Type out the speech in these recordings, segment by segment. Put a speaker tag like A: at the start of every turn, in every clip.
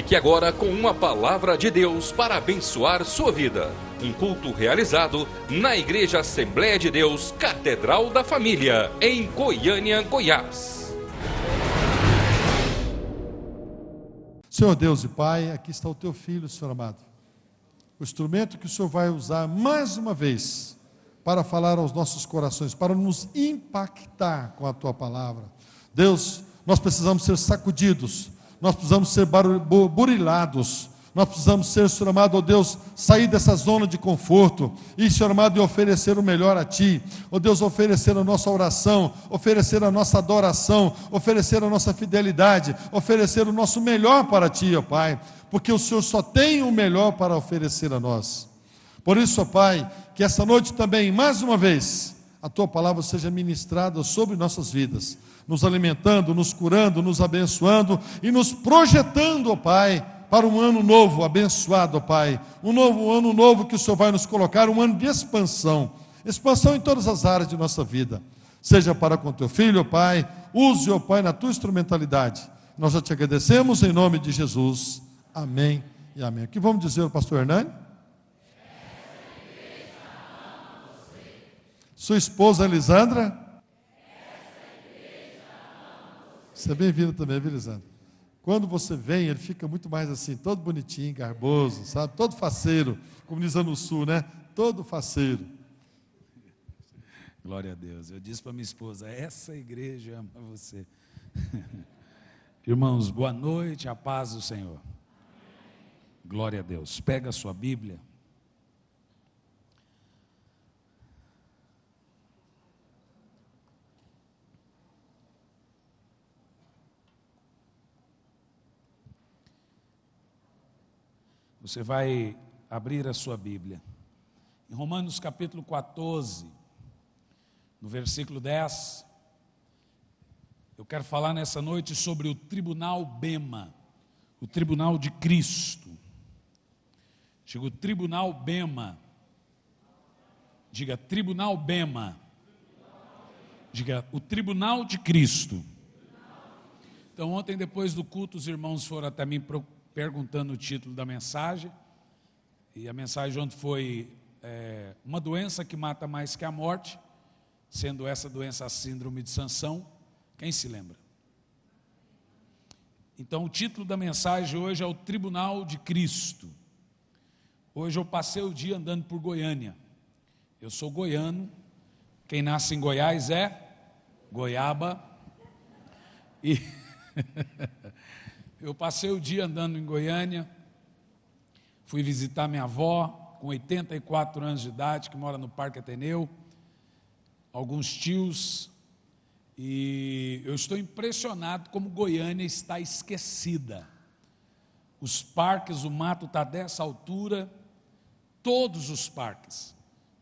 A: Fique agora com uma palavra de Deus para abençoar sua vida. Um culto realizado na Igreja Assembleia de Deus, Catedral da Família, em Goiânia, Goiás.
B: Senhor Deus e Pai, aqui está o teu filho, Senhor amado. O instrumento que o Senhor vai usar mais uma vez para falar aos nossos corações, para nos impactar com a tua palavra. Deus, nós precisamos ser sacudidos, nós precisamos ser burilados, nós precisamos ser, Senhor amado, ó Deus, sair dessa zona de conforto e, Senhor amado, e oferecer o melhor a Ti, ó Deus, oferecer a nossa oração, oferecer a nossa adoração, oferecer a nossa fidelidade, oferecer o nosso melhor para Ti, ó Pai, porque o Senhor só tem o melhor para oferecer a nós. Por isso, ó Pai, que essa noite também, mais uma vez, a Tua palavra seja ministrada sobre nossas vidas, nos alimentando, nos curando, nos abençoando e nos projetando, ó Pai, para um ano novo, abençoado, ó Pai, um ano novo que o Senhor vai nos colocar, um ano de expansão em todas as áreas de nossa vida, seja para com Teu Filho, ó Pai, use, ó Pai, na Tua instrumentalidade. Nós já Te agradecemos em nome de Jesus, amém e amém. O que vamos dizer ao pastor Hernani? Sua esposa Elisandra? Você é bem-vindo também, viu, Elisandra? Quando você vem, ele fica muito mais assim, todo bonitinho, garboso, sabe? Todo faceiro, como diz no sul, né? Todo faceiro.
C: Glória a Deus. Eu disse para minha esposa, essa igreja ama você. Irmãos, boa noite, a paz do Senhor. Glória a Deus. Pega a sua Bíblia. Você vai abrir a sua Bíblia. Em Romanos capítulo 14, no versículo 10, eu quero falar nessa noite sobre o tribunal Bema, o tribunal de Cristo. Diga o tribunal Bema. Diga tribunal Bema. Diga o tribunal de Cristo. Então ontem depois do culto os irmãos foram até mim perguntando o título da mensagem, e a mensagem ontem foi uma doença que mata mais que a morte, sendo essa doença a síndrome de Sansão. Quem se lembra? Então o título da mensagem hoje é o Tribunal de Cristo. Hoje eu passei o dia andando por Goiânia. Eu sou goiano, quem nasce em Goiás é goiaba, e eu passei o dia andando em Goiânia, fui visitar minha avó, com 84 anos de idade, que mora no Parque Ateneu, alguns tios, e eu estou impressionado como Goiânia está esquecida. Os parques, o mato está dessa altura, todos os parques.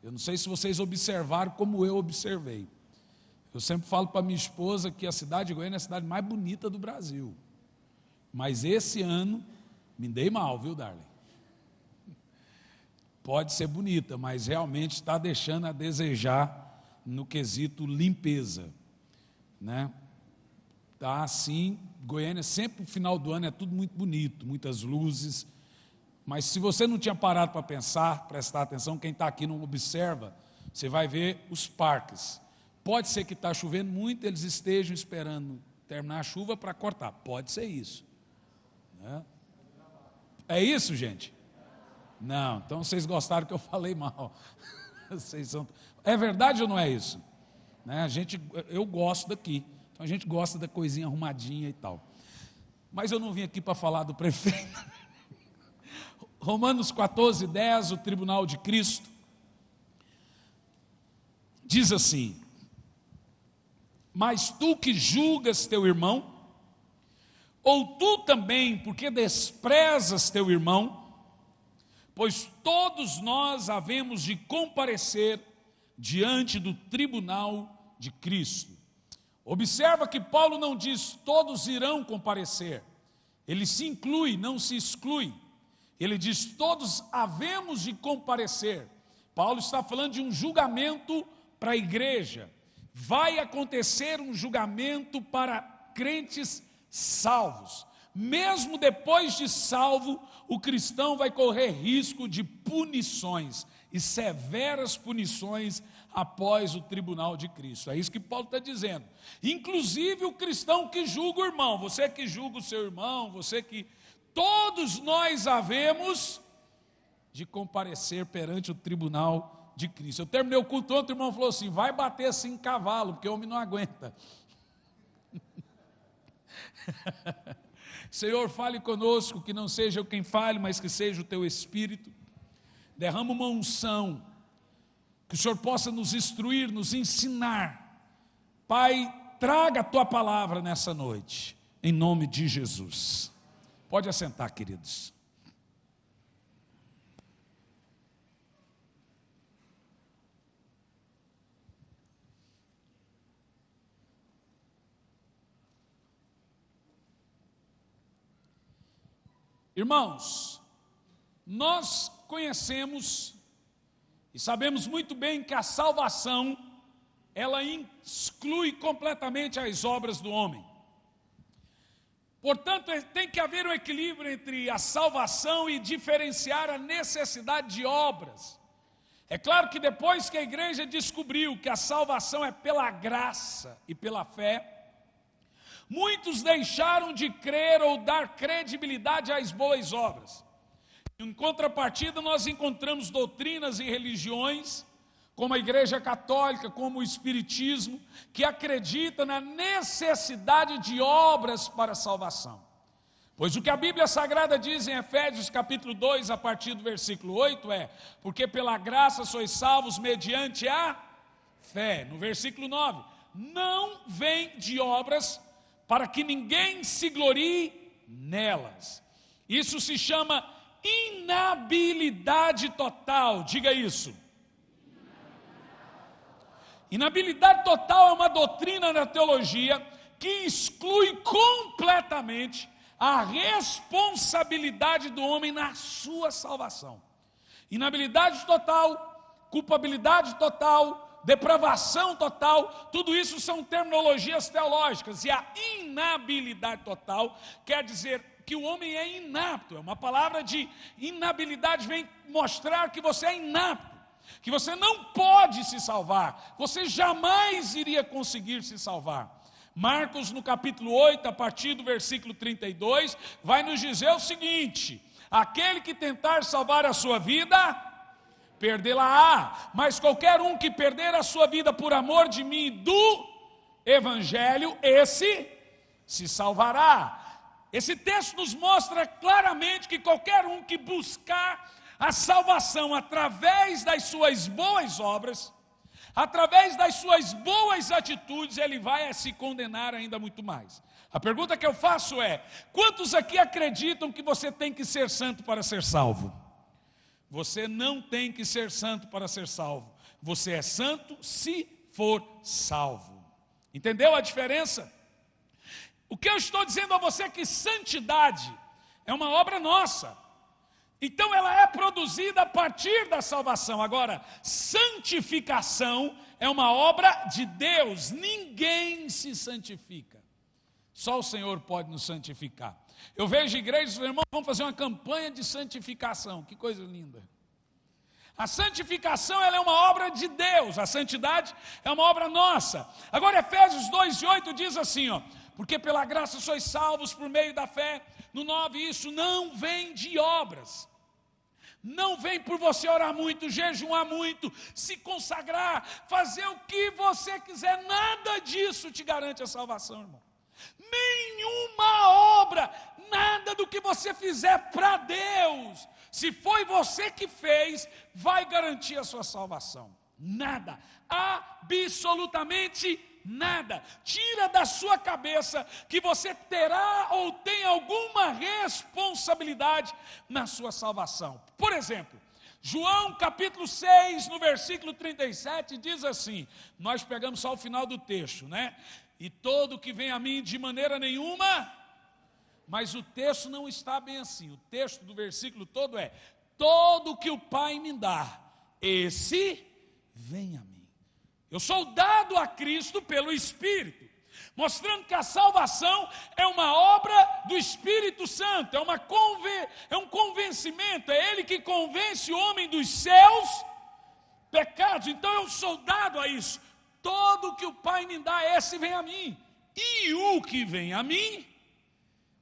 C: Eu não sei se vocês observaram como eu observei. Eu sempre falo para minha esposa que a cidade de Goiânia é a cidade mais bonita do Brasil. Mas esse ano, me dei mal, viu, Darley? Pode ser bonita, mas realmente está deixando a desejar no quesito limpeza, né? Tá assim, Goiânia sempre no final do ano é tudo muito bonito, muitas luzes, mas se você não tinha parado para pensar, prestar atenção, quem está aqui não observa, você vai ver os parques. Pode ser que está chovendo muito, eles estejam esperando terminar a chuva para cortar, pode ser isso. É isso, gente? Não, então vocês gostaram que eu falei mal. É verdade ou não é isso? Né? Eu gosto daqui, então a gente gosta da coisinha arrumadinha e tal. Mas eu não vim aqui para falar do prefeito. Romanos 14, 10, o tribunal de Cristo, diz assim: mas tu que julgas teu irmão, ou tu também, porque desprezas teu irmão, pois todos nós havemos de comparecer diante do tribunal de Cristo. Observa que Paulo não diz todos irão comparecer, ele se inclui, não se exclui. Ele diz todos havemos de comparecer. Paulo está falando de um julgamento para a igreja. Vai acontecer um julgamento para crentes salvos, mesmo depois de salvo, o cristão vai correr risco de punições, e severas punições após o tribunal de Cristo. É isso que Paulo está dizendo. Inclusive o cristão que julga o irmão, você que julga o seu irmão, todos nós havemos de comparecer perante o tribunal de Cristo. Eu terminei o culto ontem, o irmão falou assim: vai bater assim em cavalo, porque o homem não aguenta. Senhor, fale conosco, que não seja eu quem fale, mas que seja o teu Espírito. Derrama uma unção, que o Senhor possa nos instruir, nos ensinar. Pai, traga a tua palavra nessa noite, em nome de Jesus. Pode assentar, queridos. Irmãos, nós conhecemos e sabemos muito bem que a salvação, ela exclui completamente as obras do homem. Portanto, tem que haver um equilíbrio entre a salvação e diferenciar a necessidade de obras. É claro que depois que a igreja descobriu que a salvação é pela graça e pela fé, muitos deixaram de crer ou dar credibilidade às boas obras. Em contrapartida, nós encontramos doutrinas e religiões, como a Igreja Católica, como o Espiritismo, que acredita na necessidade de obras para a salvação. Pois o que a Bíblia Sagrada diz em Efésios capítulo 2, a partir do versículo 8 é: porque pela graça sois salvos mediante a fé. No versículo 9, não vem de obras para que ninguém se glorie nelas. Isso se chama inabilidade total. Diga isso. Inabilidade total é uma doutrina na teologia que exclui completamente a responsabilidade do homem na sua salvação. Inabilidade total, culpabilidade total, depravação total, tudo isso são terminologias teológicas. E a inabilidade total quer dizer que o homem é inapto. É uma palavra de inabilidade, vem mostrar que você é inapto, que você não pode se salvar, você jamais iria conseguir se salvar. Marcos, no capítulo 8, a partir do versículo 32, vai nos dizer o seguinte: aquele que tentar salvar a sua vida, perdê-la-á, mas qualquer um que perder a sua vida por amor de mim e do Evangelho, esse se salvará. Esse texto nos mostra claramente que qualquer um que buscar a salvação através das suas boas obras, através das suas boas atitudes, ele vai se condenar ainda muito mais. A pergunta que eu faço é: quantos aqui acreditam que você tem que ser santo para ser salvo? Você não tem que ser santo para ser salvo. Você é santo se for salvo. Entendeu a diferença? O que eu estou dizendo a você é que santidade é uma obra nossa. Então ela é produzida a partir da salvação. Agora, santificação é uma obra de Deus. Ninguém se santifica. Só o Senhor pode nos santificar. Eu vejo igrejas, irmãos, vamos fazer uma campanha de santificação. Que coisa linda. A santificação, ela é uma obra de Deus. A santidade é uma obra nossa. Agora Efésios 2:8 diz assim, ó: porque pela graça sois salvos por meio da fé. No 9, isso não vem de obras. Não vem por você orar muito, jejuar muito, se consagrar, fazer o que você quiser. Nada disso te garante a salvação, irmão. Nenhuma obra, nada do que você fizer para Deus, se foi você que fez, vai garantir a sua salvação. Nada, absolutamente nada. Tira da sua cabeça que você terá ou tem alguma responsabilidade na sua salvação. Por exemplo, João capítulo 6, no versículo 37, diz assim, nós pegamos só o final do texto, né? E todo que vem a mim de maneira nenhuma, mas o texto não está bem assim. O texto do versículo todo é: todo que o Pai me dá, esse vem a mim. Eu sou dado a Cristo pelo Espírito, mostrando que a salvação é uma obra do Espírito Santo, é um convencimento, é Ele que convence o homem dos seus pecados. Então eu sou dado a isso. Todo o que o Pai me dá, esse vem a mim, e o que vem a mim,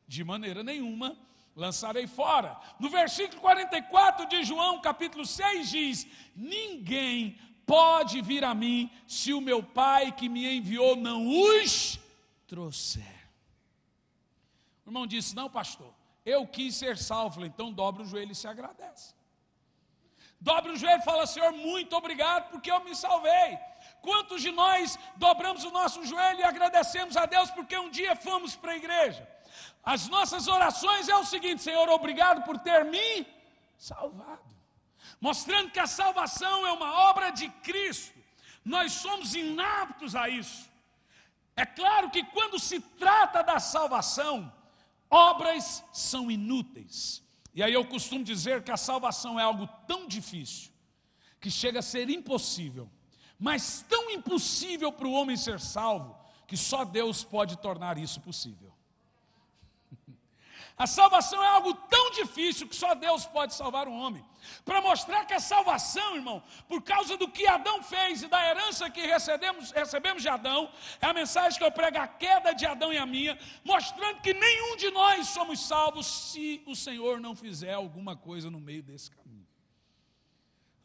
C: de maneira nenhuma lançarei fora. No versículo 44 de João, capítulo 6, diz: ninguém pode vir a mim se o meu Pai que me enviou não os trouxer. O irmão disse: não, pastor, eu quis ser salvo. Falei: então dobra o joelho e se agradece. Dobra o joelho e fala: Senhor, muito obrigado porque eu me salvei. Quantos de nós dobramos o nosso joelho e agradecemos a Deus porque um dia fomos para a igreja? As nossas orações é o seguinte: Senhor, obrigado por ter me salvado. Mostrando que a salvação é uma obra de Cristo. Nós somos inaptos a isso. É claro que quando se trata da salvação, obras são inúteis. E aí eu costumo dizer que a salvação é algo tão difícil, que chega a ser impossível, mas tão impossível para o homem ser salvo, que só Deus pode tornar isso possível. A salvação é algo tão difícil que só Deus pode salvar o homem. Para mostrar que a salvação, irmão, por causa do que Adão fez e da herança que recebemos de Adão, é a mensagem que eu prego, a queda de Adão e a minha, mostrando que nenhum de nós somos salvos se o Senhor não fizer alguma coisa no meio desse caminho.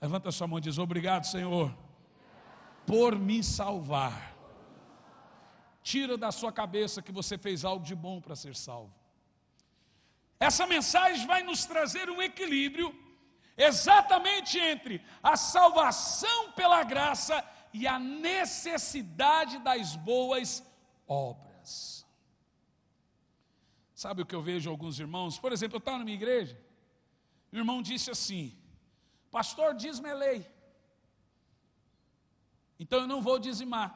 C: Levanta sua mão e diz: obrigado, Senhor, por me salvar. Tira da sua cabeça que você fez algo de bom para ser salvo. Essa mensagem vai nos trazer um equilíbrio exatamente entre a salvação pela graça e a necessidade das boas obras. Sabe o que eu vejo alguns irmãos? Por exemplo, eu estava na minha igreja, o irmão disse assim: pastor, dízimo é lei, então eu não vou dizimar.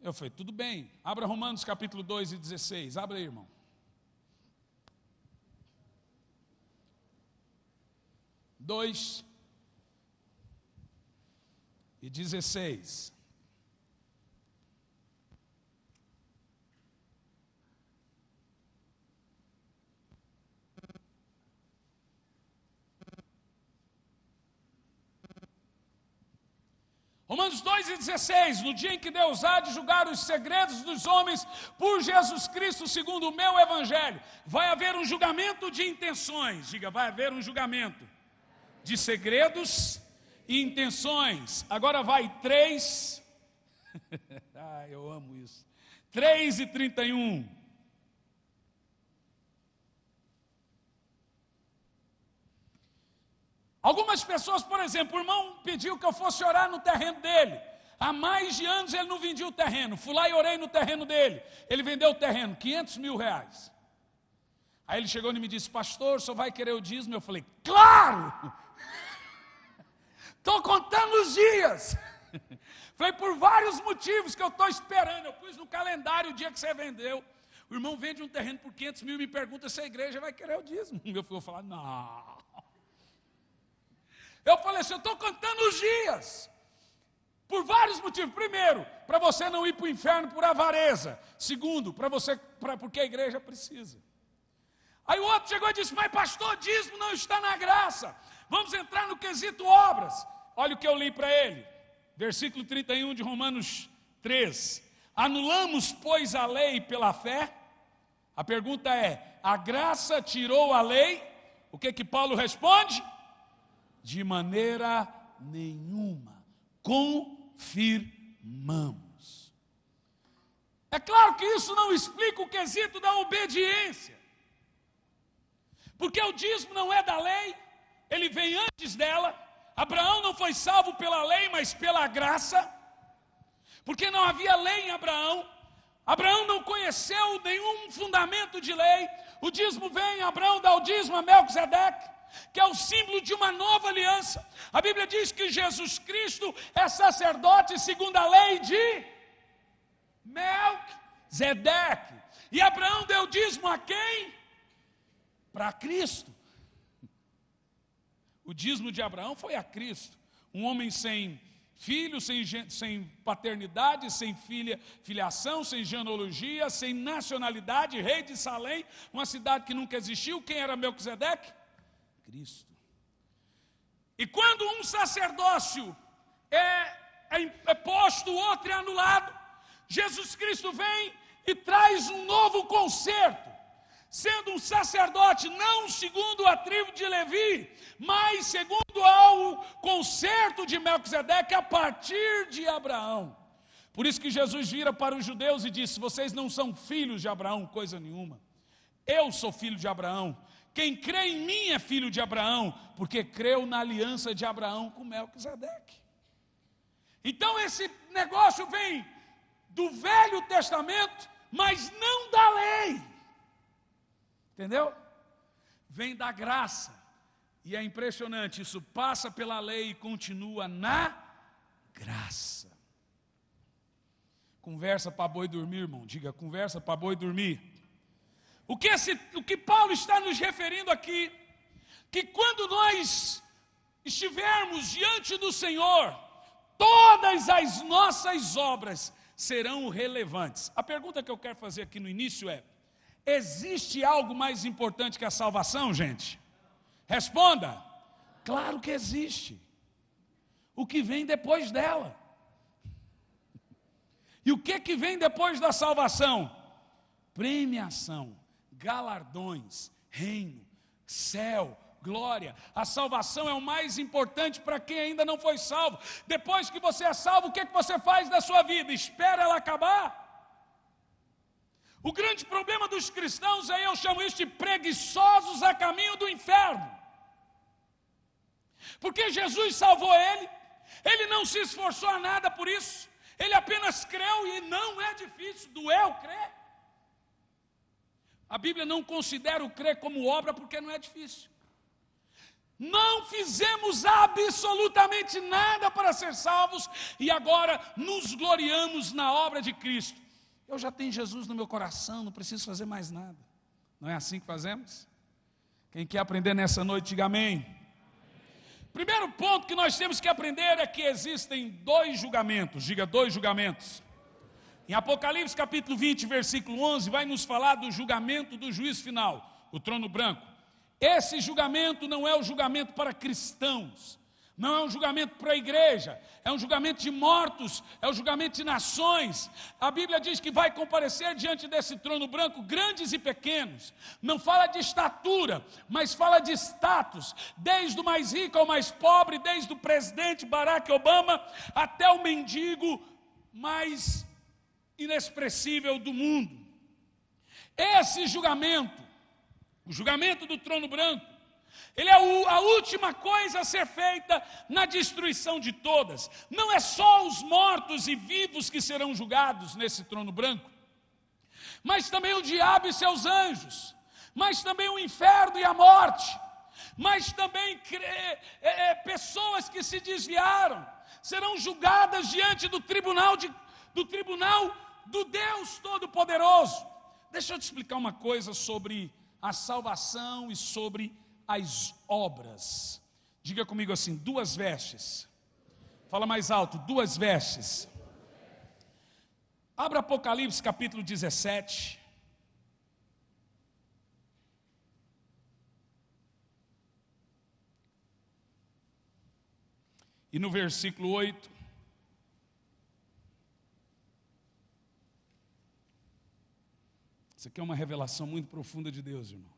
C: Eu falei: tudo bem, abra Romanos capítulo 2 e 16, abra aí, irmão. 2 e 16. Romanos 2 e 16, no dia em que Deus há de julgar os segredos dos homens por Jesus Cristo segundo o meu evangelho, vai haver um julgamento de intenções. Diga: vai haver um julgamento de segredos e intenções. Agora vai 3, eu amo isso, 3 e 31. Algumas pessoas, por exemplo, o irmão pediu que eu fosse orar no terreno dele. Há mais de anos ele não vendia o terreno. Fui lá e orei no terreno dele. Ele vendeu o terreno, R$500 mil. Aí ele chegou e me disse: pastor, o senhor vai querer o dízimo? Eu falei: claro! Estou contando os dias. Falei: por vários motivos que eu estou esperando. Eu pus no calendário o dia que você vendeu. O irmão vende um terreno por 500 mil e me pergunta se a igreja vai querer o dízimo. Eu vou falar: não. Eu falei assim: eu estou contando os dias. Por vários motivos. Primeiro, para você não ir para o inferno por avareza. Segundo, porque a igreja precisa. Aí o outro chegou e disse: mas pastor, dízimo não está na graça. Vamos entrar no quesito obras. Olha o que eu li para ele. Versículo 31 de Romanos 3. Anulamos, pois, a lei pela fé? A pergunta é: a graça tirou a lei? O que Paulo responde? De maneira nenhuma. Confirmamos. É claro que isso não explica o quesito da obediência. Porque o dízimo não é da lei, ele vem antes dela. Abraão não foi salvo pela lei, mas pela graça, porque não havia lei em Abraão. Abraão não conheceu nenhum fundamento de lei. O dízimo vem, Abraão dá o dízimo a Melquisedeque, que é o símbolo de uma nova aliança. A Bíblia diz que Jesus Cristo é sacerdote segundo a lei de Melquisedeque. E Abraão deu dízimo a quem? Para Cristo. O dízimo de Abraão foi a Cristo. Um homem sem filho, sem paternidade, sem filiação, sem genealogia, sem nacionalidade, rei de Salém, uma cidade que nunca existiu. Quem era Melquisedeque? Cristo. E quando um sacerdócio é posto, o outro é anulado, Jesus Cristo vem e traz um novo concerto, sendo um sacerdote não segundo a tribo de Levi, mas segundo ao concerto de Melquisedeque a partir de Abraão. Por isso que Jesus vira para os judeus e disse: vocês não são filhos de Abraão, coisa nenhuma. Eu sou filho de Abraão. Quem crê em mim é filho de Abraão, porque creu na aliança de Abraão com Melquisedeque. Então esse negócio vem do Velho Testamento, mas não da lei. Entendeu? Vem da graça. E é impressionante, isso passa pela lei e continua na graça. Conversa para boi dormir, irmão. Diga, conversa para boi dormir. O que Paulo está nos referindo aqui, que quando nós estivermos diante do Senhor, todas as nossas obras serão relevantes. A pergunta que eu quero fazer aqui no início é: existe algo mais importante que a salvação, gente? Responda. Claro que existe. O que vem depois dela. E o que vem depois da salvação? Premiação, galardões, reino, céu, glória. A salvação é o mais importante para quem ainda não foi salvo. Depois que você é salvo, o que você faz da sua vida? Espera ela acabar? O grande problema dos cristãos é, eu chamo isso de preguiçosos a caminho do inferno. Porque Jesus salvou ele não se esforçou a nada por isso, ele apenas creu, e não é difícil, doeu crer. A Bíblia não considera o crer como obra porque não é difícil. Não fizemos absolutamente nada para ser salvos e agora nos gloriamos na obra de Cristo. Eu já tenho Jesus no meu coração, não preciso fazer mais nada. Não é assim que fazemos? Quem quer aprender nessa noite, diga amém. Primeiro ponto que nós temos que aprender é que existem dois julgamentos. Diga, dois julgamentos. Em Apocalipse capítulo 20, versículo 11, vai nos falar do julgamento do juízo final, o trono branco. Esse julgamento não é o julgamento para cristãos, não é um julgamento para a igreja, é um julgamento de mortos, é um julgamento de nações. A Bíblia diz que vai comparecer diante desse trono branco grandes e pequenos. Não fala de estatura, mas fala de status, desde o mais rico ao mais pobre, desde o presidente Barack Obama até o mendigo mais inexpressível do mundo. Esse julgamento, o julgamento do trono branco, ele é a última coisa a ser feita na destruição de todas. Não é só os mortos e vivos que serão julgados nesse trono branco, mas também o diabo e seus anjos, mas também o inferno e a morte, mas também pessoas que se desviaram serão julgadas diante do tribunal do Deus Todo-Poderoso. Deixa eu te explicar uma coisa sobre a salvação e sobre as obras. Diga comigo assim: duas vestes. Fala mais alto: duas vestes. Abra Apocalipse capítulo 17. E no versículo 8. Isso aqui é uma revelação muito profunda de Deus, irmãos.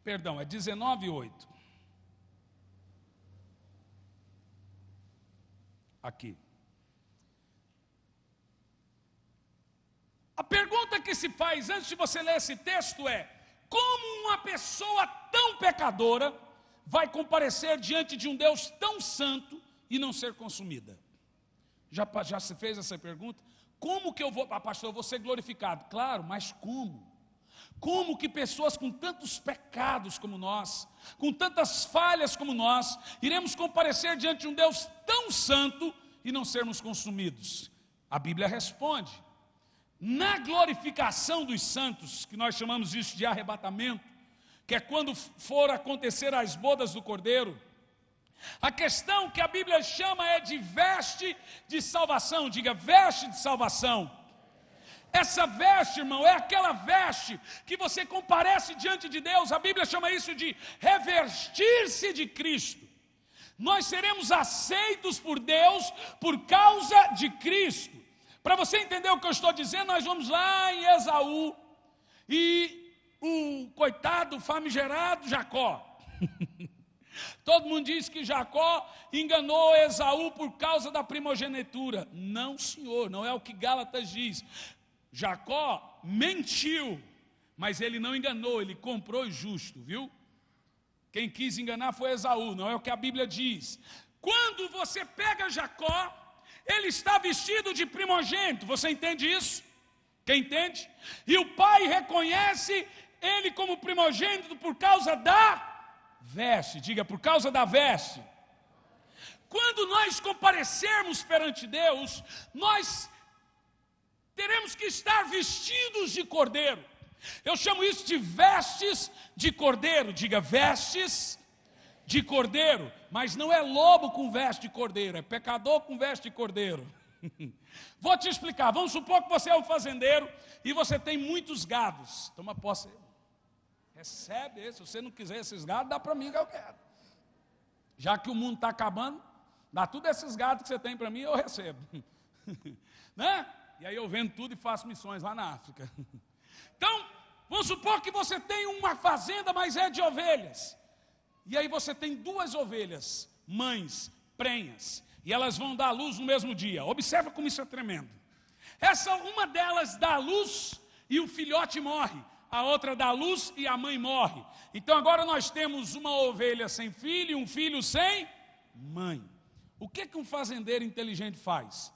C: Perdão, é 19:8. Aqui. A pergunta que se faz antes de você ler esse texto é: como uma pessoa tão pecadora vai comparecer diante de um Deus tão santo e não ser consumida? Já se fez essa pergunta? Como que eu vou, pastor, eu vou ser glorificado? Claro, mas como? Como que pessoas com tantos pecados como nós, com tantas falhas como nós, iremos comparecer diante de um Deus tão santo e não sermos consumidos? A Bíblia responde. Na glorificação dos santos, que nós chamamos isso de arrebatamento, que é quando for acontecer as bodas do Cordeiro, a questão que a Bíblia chama é de veste de salvação. Diga, veste de salvação. Essa veste, irmão, é aquela veste que você comparece diante de Deus. A Bíblia chama isso de revestir-se de Cristo. Nós seremos aceitos por Deus por causa de Cristo. Para você entender o que eu estou dizendo, nós vamos lá em Esaú e o coitado famigerado Jacó. Todo mundo diz que Jacó enganou Esaú por causa da primogenitura. Não, senhor, não é o que Gálatas diz. Jacó mentiu, mas ele não enganou, ele comprou justo, viu? Quem quis enganar foi Esaú, não é o que a Bíblia diz. Quando você pega Jacó, ele está vestido de primogênito, você entende isso? Quem entende? E o pai reconhece ele como primogênito por causa da veste. Diga, por causa da veste. Quando nós comparecermos perante Deus, nós teremos que estar vestidos de cordeiro. Eu chamo isso de vestes de cordeiro. Diga, vestes de cordeiro. Mas não é lobo com veste de cordeiro, é pecador com veste de cordeiro. Vou te explicar. Vamos supor que você é um fazendeiro e você tem muitos gados. Toma posse. Recebe esse. Se você não quiser esses gados, dá para mim que eu quero. Já que o mundo está acabando, dá tudo esses gados que você tem para mim, eu recebo. Né? E aí eu vendo tudo e faço missões lá na África. Então, vamos supor que você tem uma fazenda, mas é de ovelhas. E aí você tem 2 ovelhas, mães, prenhas, e elas vão dar à luz no mesmo dia. Observa como isso é tremendo. Uma delas dá à luz e o filhote morre. A outra dá à luz e a mãe morre. Então agora nós temos uma ovelha sem filho e um filho sem mãe. O que um fazendeiro inteligente faz?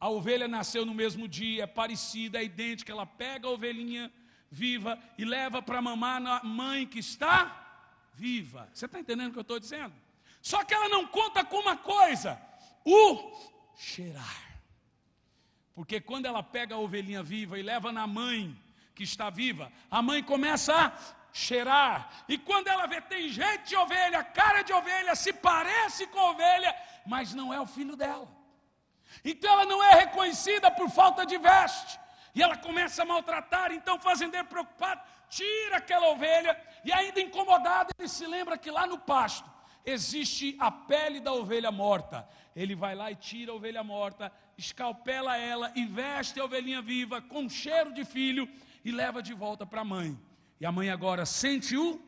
C: A ovelha nasceu no mesmo dia, é parecida, é idêntica. Ela pega a ovelhinha viva e leva para mamar na mãe que está viva. Você está entendendo o que eu estou dizendo? Só que ela não conta com uma coisa: o cheirar. Porque quando ela pega a ovelhinha viva e leva na mãe que está viva, a mãe começa a cheirar. E quando ela vê, tem jeito de ovelha, cara de ovelha, se parece com ovelha, mas não é o filho dela. Então ela não é reconhecida por falta de veste. E ela começa a maltratar. Então o fazendeiro preocupado tira aquela ovelha. E ainda incomodado, ele se lembra que lá no pasto existe a pele da ovelha morta. Ele vai lá e tira a ovelha morta, escalpela ela e veste a ovelhinha viva com cheiro de filho e leva de volta para a mãe. E a mãe agora sente o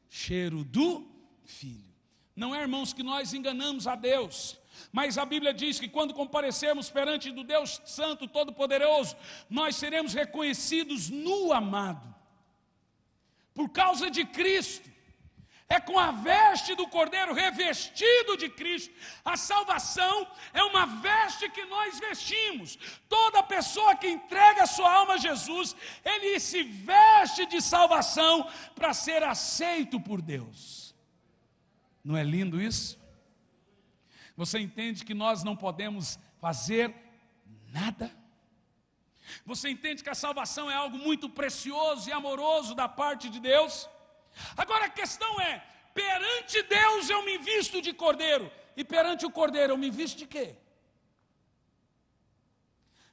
C: cheiro do filho. Não é, irmãos, que nós enganamos a Deus, mas a Bíblia diz que quando comparecermos perante do Deus Santo Todo-Poderoso, nós seremos reconhecidos no amado, por causa de Cristo. É com a veste do Cordeiro, revestido de Cristo. A salvação é uma veste que nós vestimos. Toda pessoa que entrega a sua alma a Jesus, ele se veste de salvação para ser aceito por Deus. Não é lindo isso? Você entende que nós não podemos fazer nada? Você entende que a salvação é algo muito precioso e amoroso da parte de Deus? Agora a questão é, perante Deus eu me visto de cordeiro, e perante o cordeiro eu me visto de quê?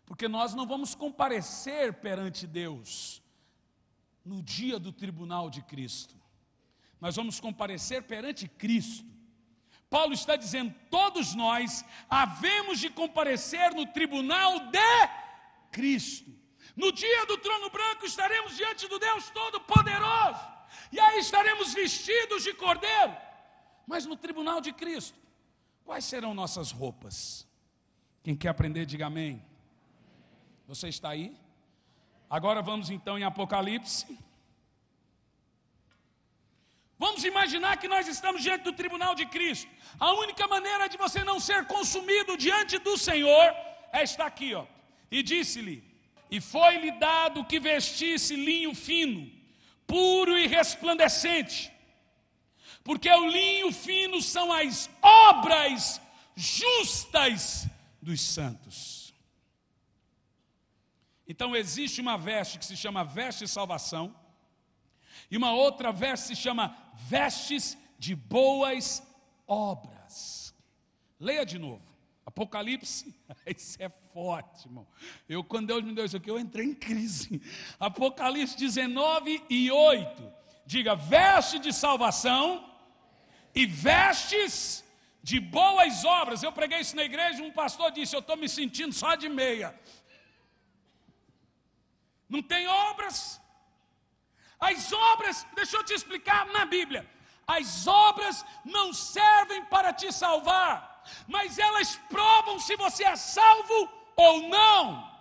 C: Porque nós não vamos comparecer perante Deus no dia do tribunal de Cristo. Nós vamos comparecer perante Cristo. Paulo está dizendo, todos nós havemos de comparecer no tribunal de Cristo. No dia do trono branco estaremos diante do Deus Todo-Poderoso. E aí estaremos vestidos de cordeiro. Mas no tribunal de Cristo, quais serão nossas roupas? Quem quer aprender, diga amém. Você está aí? Agora vamos então em Apocalipse. Vamos imaginar que nós estamos diante do tribunal de Cristo. A única maneira de você não ser consumido diante do Senhor é estar aqui, ó. E disse-lhe, e foi-lhe dado que vestisse linho fino, puro e resplandecente, porque o linho fino são as obras justas dos santos. Então existe uma veste que se chama veste de salvação, e uma outra veste se chama vestes de boas obras. Leia de novo, Apocalipse, isso é forte, irmão. Quando Deus me deu isso aqui, eu entrei em crise. Apocalipse 19:8, diga, veste de salvação e vestes de boas obras. Eu preguei isso na igreja, um pastor disse, eu estou me sentindo só de meia. Não tem obras. As obras, deixa eu te explicar na Bíblia, as obras não servem para te salvar, mas elas provam se você é salvo ou não.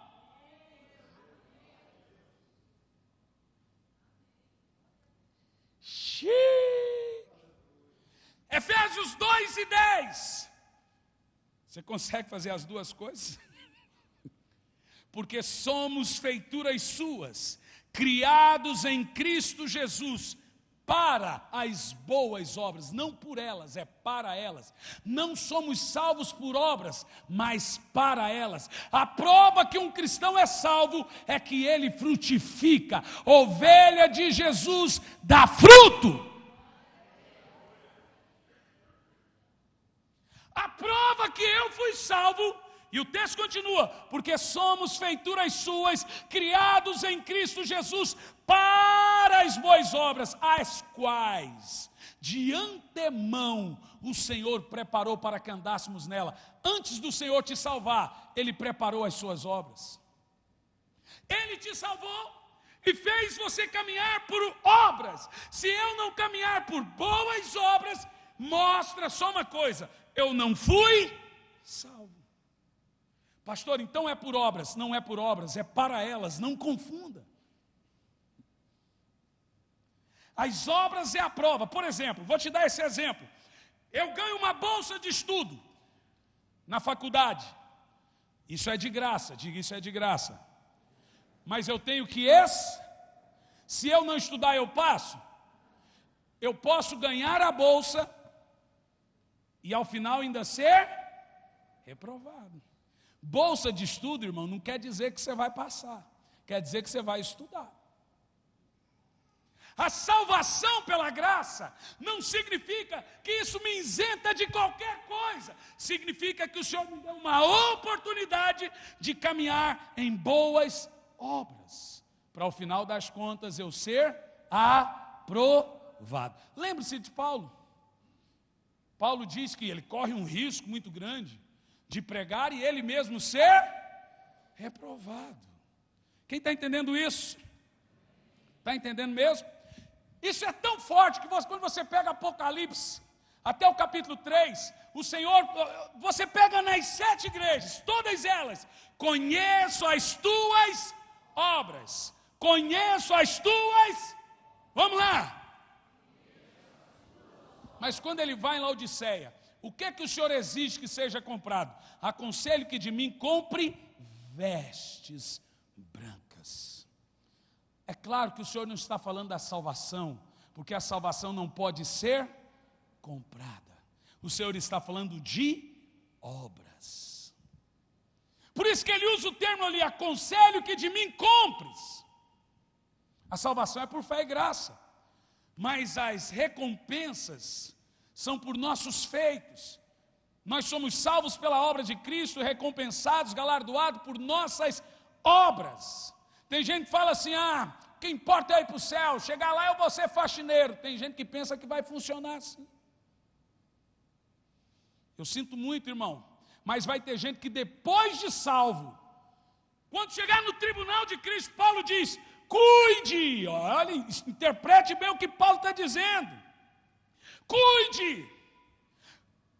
C: Efésios 2:10. Você consegue fazer as duas coisas? Porque somos feituras suas, criados em Cristo Jesus, para as boas obras, não por elas, é para elas. Não somos salvos por obras, mas para elas. A prova que um cristão é salvo é que ele frutifica. Ovelha de Jesus dá fruto. A prova que eu fui salvo, e o texto continua, porque somos feituras suas, criados em Cristo Jesus, para as boas obras, as quais de antemão o Senhor preparou para que andássemos nela. Antes do Senhor te salvar, Ele preparou as suas obras. Ele te salvou e fez você caminhar por obras. Se eu não caminhar por boas obras, mostra só uma coisa: eu não fui salvo. Pastor, então é por obras? Não é por obras, é para elas, não confunda. As obras é a prova. Por exemplo, vou te dar esse exemplo. Eu ganho uma bolsa de estudo na faculdade. Isso é de graça, diga, isso é de graça. Mas eu tenho que se eu não estudar eu passo. Eu posso ganhar a bolsa e ao final ainda ser reprovado. Bolsa de estudo, irmão, não quer dizer que você vai passar, quer dizer que você vai estudar. A salvação pela graça não significa que isso me isenta de qualquer coisa. Significa que o Senhor me deu uma oportunidade de caminhar em boas obras, para ao final das contas eu ser aprovado. Lembre-se de Paulo. Paulo diz que ele corre um risco muito grande de pregar e ele mesmo ser reprovado. Quem está entendendo isso? Está entendendo mesmo? Isso é tão forte que quando você pega Apocalipse, até o capítulo 3, o Senhor, você pega nas 7 igrejas, todas elas, conheço as tuas obras, conheço as tuas, vamos lá. Mas quando ele vai em Laodiceia, o que o Senhor exige que seja comprado? Aconselho que de mim compre vestes brancas. É claro que o Senhor não está falando da salvação, porque a salvação não pode ser comprada. O Senhor está falando de obras. Por isso que ele usa o termo ali, aconselho que de mim compres. A salvação é por fé e graça, mas as recompensas são por nossos feitos. Nós somos salvos pela obra de Cristo, recompensados, galardoados por nossas obras. Tem gente que fala assim, o que importa é ir para o céu, chegar lá eu vou ser faxineiro. Tem gente que pensa que vai funcionar assim. Eu sinto muito, irmão, mas vai ter gente que depois de salvo, quando chegar no tribunal de Cristo, Paulo diz, cuide, olha, interprete bem o que Paulo está dizendo. Cuide,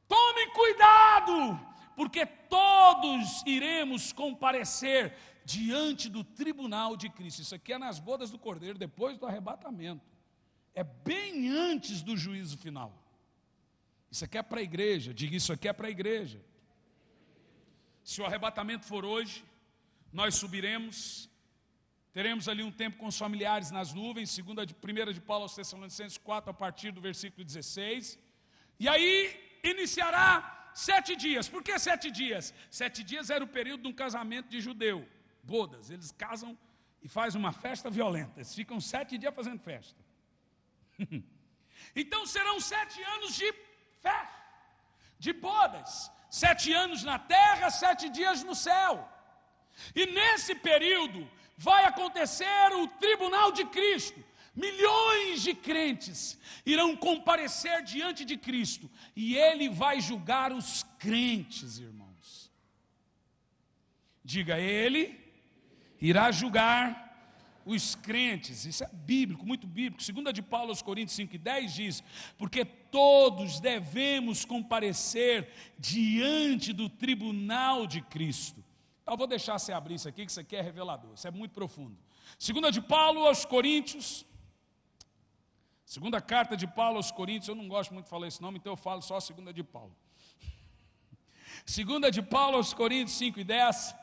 C: tome cuidado, porque todos iremos comparecer diante do tribunal de Cristo. Isso aqui é nas bodas do Cordeiro, depois do arrebatamento. É bem antes do juízo final. Isso aqui é para a igreja, diga, isso aqui é para a igreja. Se o arrebatamento for hoje, nós subiremos, teremos ali um tempo com os familiares nas nuvens, 1 de Paulo aos Tessalonicenses 4, a partir do versículo 16. E aí iniciará 7 dias. Por que 7 dias? 7 dias era o período de um casamento de judeu. bodas, eles casam e fazem uma festa violenta, eles ficam 7 dias fazendo festa. Então serão 7 anos de festa, de bodas, 7 anos na terra, 7 dias no céu. E nesse período vai acontecer o tribunal de Cristo. Milhões de crentes irão comparecer diante de Cristo, e Ele vai julgar os crentes, irmãos. Diga, Ele irá julgar os crentes. Isso é bíblico, muito bíblico. 2 de Paulo aos Coríntios 5:10 diz: porque todos devemos comparecer diante do tribunal de Cristo. Eu vou deixar você abrir isso aqui, que isso aqui é revelador, isso é muito profundo. 2 de Paulo aos Coríntios, segunda carta de Paulo aos Coríntios, eu não gosto muito de falar esse nome, então eu falo só 2 de Paulo. 2 de Paulo aos Coríntios 5:10.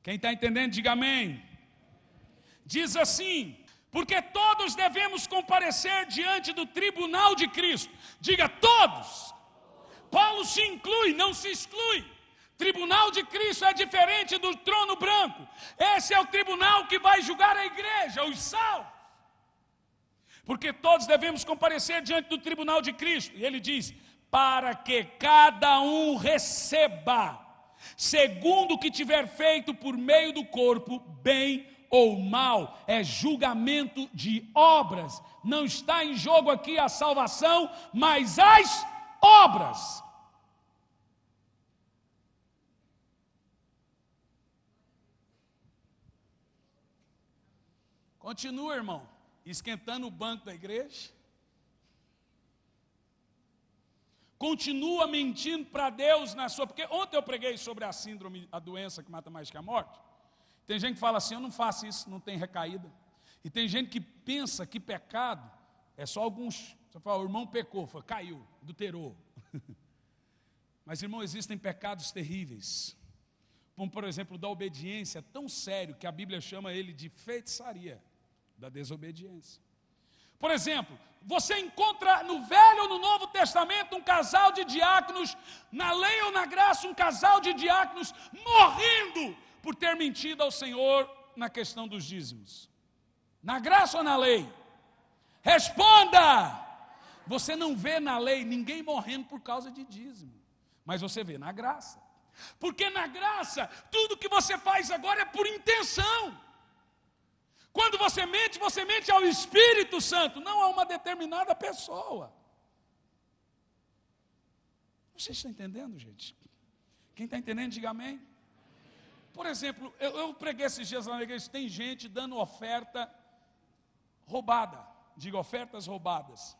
C: Quem está entendendo, diga amém. Diz assim: porque todos devemos comparecer diante do tribunal de Cristo. Diga, todos. Paulo se inclui, não se exclui. Tribunal de Cristo é diferente do trono branco. Esse é o tribunal que vai julgar a igreja, os salvos. Porque todos devemos comparecer diante do tribunal de Cristo. E ele diz: para que cada um receba, segundo o que tiver feito por meio do corpo, bem ou mal. É julgamento de obras. Não está em jogo aqui a salvação, mas as obras. Continua, irmão, esquentando o banco da igreja. Continua mentindo para Deus na sua... Porque ontem eu preguei sobre a síndrome, a doença que mata mais que a morte. Tem gente que fala assim: eu não faço isso, não tem recaída. E tem gente que pensa que pecado é só alguns... Você fala, o irmão pecou, caiu, adulterou. Mas, irmão, existem pecados terríveis. Como, por exemplo, da obediência, tão sério que a Bíblia chama ele de feitiçaria da desobediência. Por exemplo, você encontra no Velho ou no Novo Testamento um casal de diáconos, na lei ou na graça, um casal de diáconos morrendo por ter mentido ao Senhor na questão dos dízimos. Na graça ou na lei? Responda! Você não vê na lei ninguém morrendo por causa de dízimo, mas você vê na graça. Porque na graça, tudo que você faz agora é por intenção. Quando você mente ao Espírito Santo, não a uma determinada pessoa. Vocês estão entendendo, gente? Quem está entendendo, diga amém. Por exemplo, eu preguei esses dias lá na igreja, tem gente dando oferta roubada. Diga, ofertas roubadas.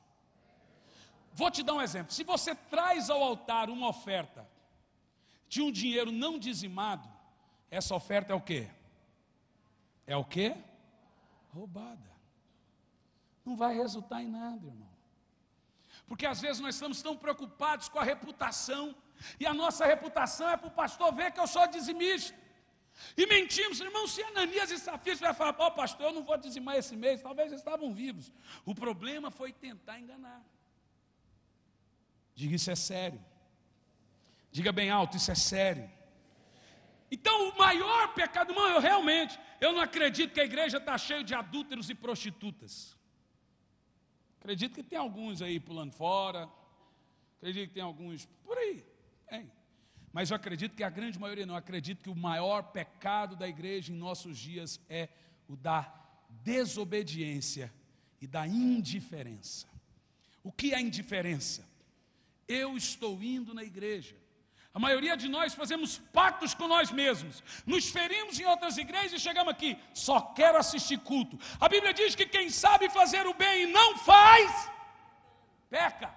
C: Vou te dar um exemplo. Se você traz ao altar uma oferta de um dinheiro não dizimado, essa oferta é o quê? É o quê? Roubada. Não vai resultar em nada, irmão. Porque às vezes nós estamos tão preocupados com a reputação, e a nossa reputação é para o pastor ver que eu sou dizimista. E mentimos, irmão. Se Ananias e Safira vai falar: ó, pastor, eu não vou dizimar esse mês, talvez eles estavam vivos. O problema foi tentar enganar. Diga, isso é sério. Diga bem alto, isso é sério. Então o maior pecado, irmão, eu não acredito que a igreja está cheia de adúlteros e prostitutas. Acredito que tem alguns aí pulando fora, acredito que tem alguns por aí, tem. Mas eu acredito que a grande maioria não. Eu acredito que o maior pecado da igreja em nossos dias é o da desobediência e da indiferença. O que é indiferença? Eu estou indo na igreja. A maioria de nós fazemos pactos com nós mesmos, nos ferimos em outras igrejas e chegamos aqui, só quero assistir culto. A Bíblia diz que quem sabe fazer o bem e não faz, peca.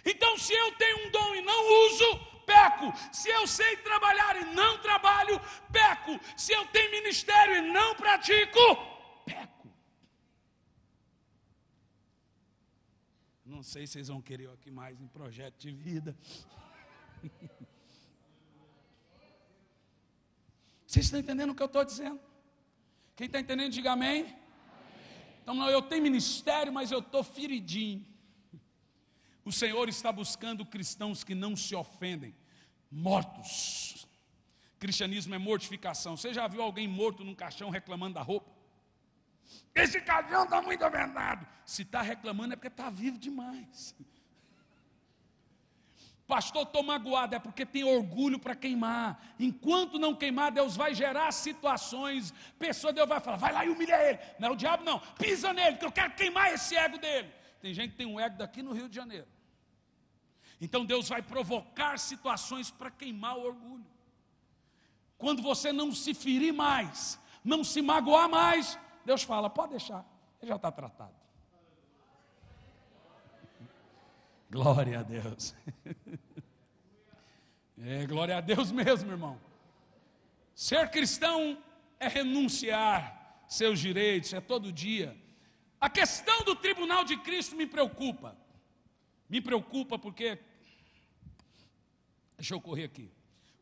C: Então, se eu tenho um dom e não uso, peco. Se eu sei trabalhar e não trabalho, peco. Se eu tenho ministério e não pratico, peco. Não sei se vocês vão querer eu aqui mais em projeto de vida. Vocês estão entendendo o que eu estou dizendo? Quem está entendendo, diga amém. Amém. Então, não, eu tenho ministério, mas eu estou feridinho. O Senhor está buscando cristãos que não se ofendem, mortos. Cristianismo é mortificação. Você já viu alguém morto num caixão reclamando da roupa? Esse caixão está muito avenado. Se está reclamando é porque está vivo demais. Pastor, estou magoado, é porque tem orgulho para queimar. Enquanto não queimar, Deus vai gerar situações. Deus vai falar, vai lá e humilha ele. Não é o diabo não, pisa nele, que eu quero queimar esse ego dele. Tem gente que tem um ego daqui no Rio de Janeiro. Então Deus vai provocar situações para queimar o orgulho. Quando você não se ferir mais, não se magoar mais, Deus fala, pode deixar, ele já está tratado. Glória a Deus. Glória a Deus mesmo, irmão. Ser cristão é renunciar seus direitos, é todo dia. A questão do tribunal de Cristo me preocupa. Me preocupa porque... Deixa eu correr aqui.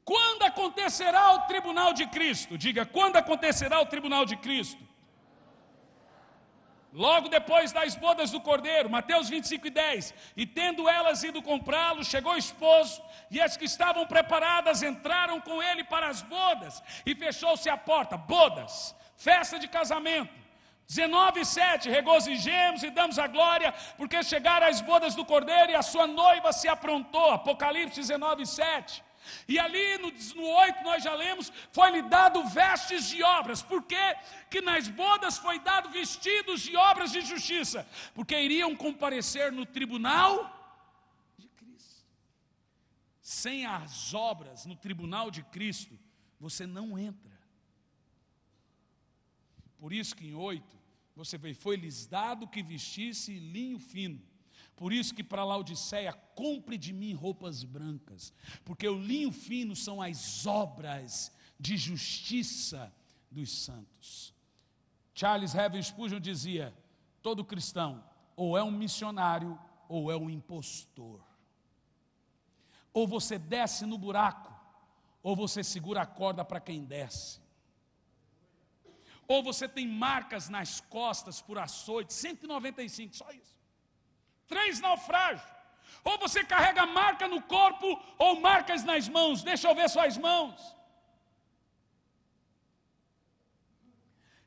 C: Quando acontecerá o tribunal de Cristo? Diga, quando acontecerá o tribunal de Cristo? Logo depois das bodas do Cordeiro, Mateus 25:10. E tendo elas ido comprá-lo, chegou o esposo, e as que estavam preparadas entraram com ele para as bodas, e fechou-se a porta. Bodas, festa de casamento. 19:7. Regozijemos e damos a glória, porque chegaram as bodas do Cordeiro e a sua noiva se aprontou. Apocalipse 19:7. E ali no 8 nós já lemos, foi-lhe dado vestes de obras. Por quê? Que nas bodas foi dado vestidos de obras de justiça, porque iriam comparecer no tribunal de Cristo. Sem as obras no tribunal de Cristo, você não entra. Por isso que em 8, você vê, foi-lhes dado que vestisse linho fino. Por isso que para Laodiceia, compre de mim roupas brancas, porque o linho fino são as obras de justiça dos santos. Charles Haddon Spurgeon dizia, todo cristão ou é um missionário ou é um impostor. Ou você desce no buraco, ou você segura a corda para quem desce. Ou você tem marcas nas costas por açoite, 195, só isso. 3 naufrágios. Ou você carrega marca no corpo, ou marcas nas mãos. Deixa eu ver suas mãos.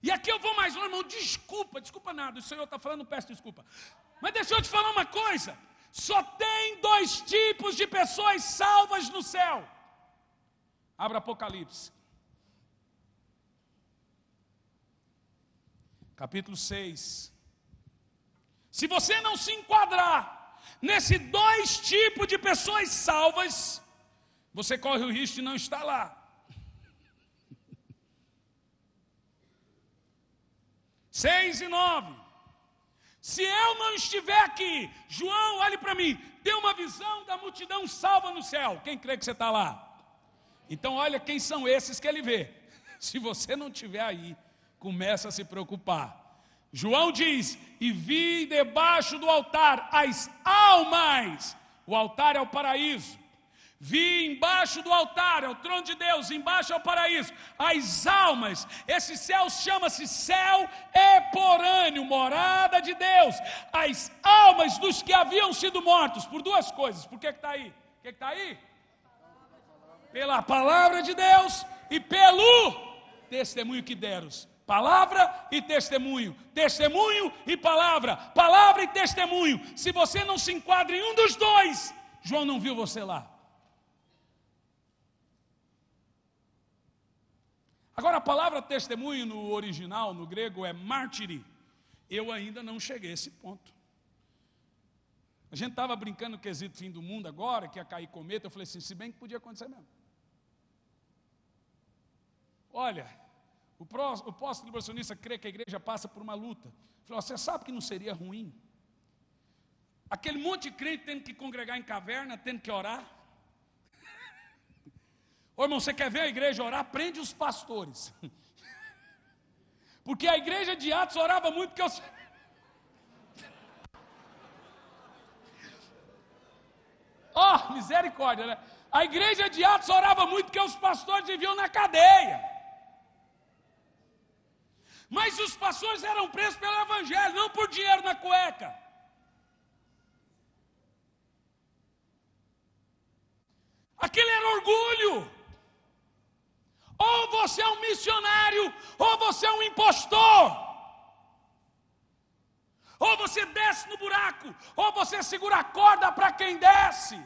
C: E aqui eu vou mais longe, irmão, desculpa nada, o Senhor está falando, peço desculpa. Mas deixa eu te falar uma coisa, só tem 2 tipos de pessoas salvas no céu. Abra Apocalipse. Capítulo 6. Se você não se enquadrar nesse 2 tipos de pessoas salvas, você corre o risco de não estar lá. 6 e 9. Se eu não estiver aqui, João, olhe para mim, dê uma visão da multidão salva no céu. Quem crê que você está lá? Então olha quem são esses que ele vê. Se você não estiver aí, começa a se preocupar. João diz, e vi debaixo do altar as almas. O altar é o paraíso. Vi embaixo do altar, é o trono de Deus, embaixo é o paraíso, as almas. Esse céu chama-se céu eporâneo, morada de Deus. As almas dos que haviam sido mortos, por 2 coisas. Por que está aí? O que está aí? Pela palavra de Deus e pelo testemunho que deram. Palavra e testemunho, testemunho e palavra, palavra e testemunho. Se você não se enquadra em um dos 2, João não viu você lá. Agora a palavra testemunho no original, no grego, é mártire. Eu ainda não cheguei a esse ponto. A gente estava brincando no quesito fim do mundo agora, que ia cair cometa. Eu falei assim, se bem que podia acontecer mesmo. Olha, o pós-tribulacionista crê que a igreja passa por uma luta. Falou, você sabe que não seria ruim? Aquele monte de crente tendo que congregar em caverna, tendo que orar. Ô irmão, você quer ver a igreja orar? Prende os pastores. Porque a igreja de Atos orava muito, porque os... Oh, misericórdia, né? A igreja de Atos orava muito, porque os pastores viviam na cadeia. Mas os pastores eram presos pelo evangelho, não por dinheiro na cueca. Aquele era orgulho. Ou você é um missionário, ou você é um impostor. Ou você desce no buraco, ou você segura a corda para quem desce.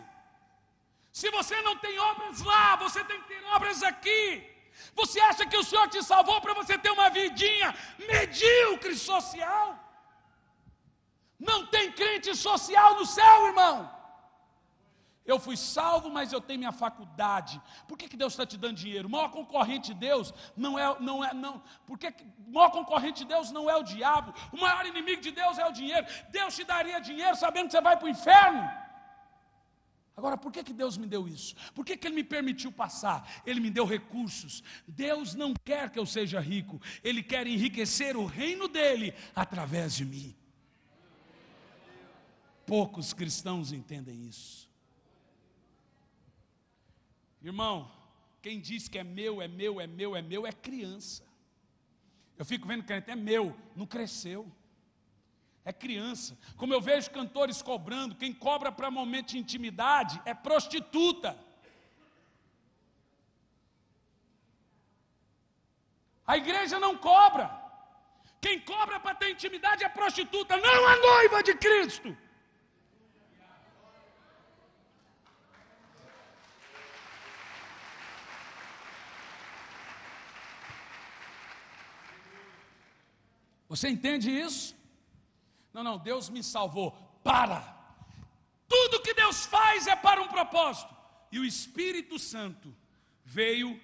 C: Se você não tem obras lá, você tem que ter obras aqui. Você acha que o Senhor te salvou para você ter uma vidinha medíocre social? Não tem crente social no céu, irmão. Eu fui salvo, mas eu tenho minha faculdade. Por que Deus está te dando dinheiro? O maior concorrente de Deus o maior concorrente de Deus não é o diabo. O maior inimigo de Deus é o dinheiro. Deus te daria dinheiro sabendo que você vai para o inferno. Agora, por que Deus me deu isso? Por que Ele me permitiu passar? Ele me deu recursos. Deus não quer que eu seja rico. Ele quer enriquecer o reino dEle através de mim. Poucos cristãos entendem isso. Irmão, quem diz que é meu é criança. Eu fico vendo que é meu, não cresceu. É criança. Como eu vejo cantores cobrando, quem cobra para momento de intimidade é prostituta. A igreja não cobra. Quem cobra para ter intimidade é prostituta, não a noiva de Cristo. Você entende isso? Não, Deus me salvou. Para! Tudo que Deus faz é para um propósito. E o Espírito Santo veio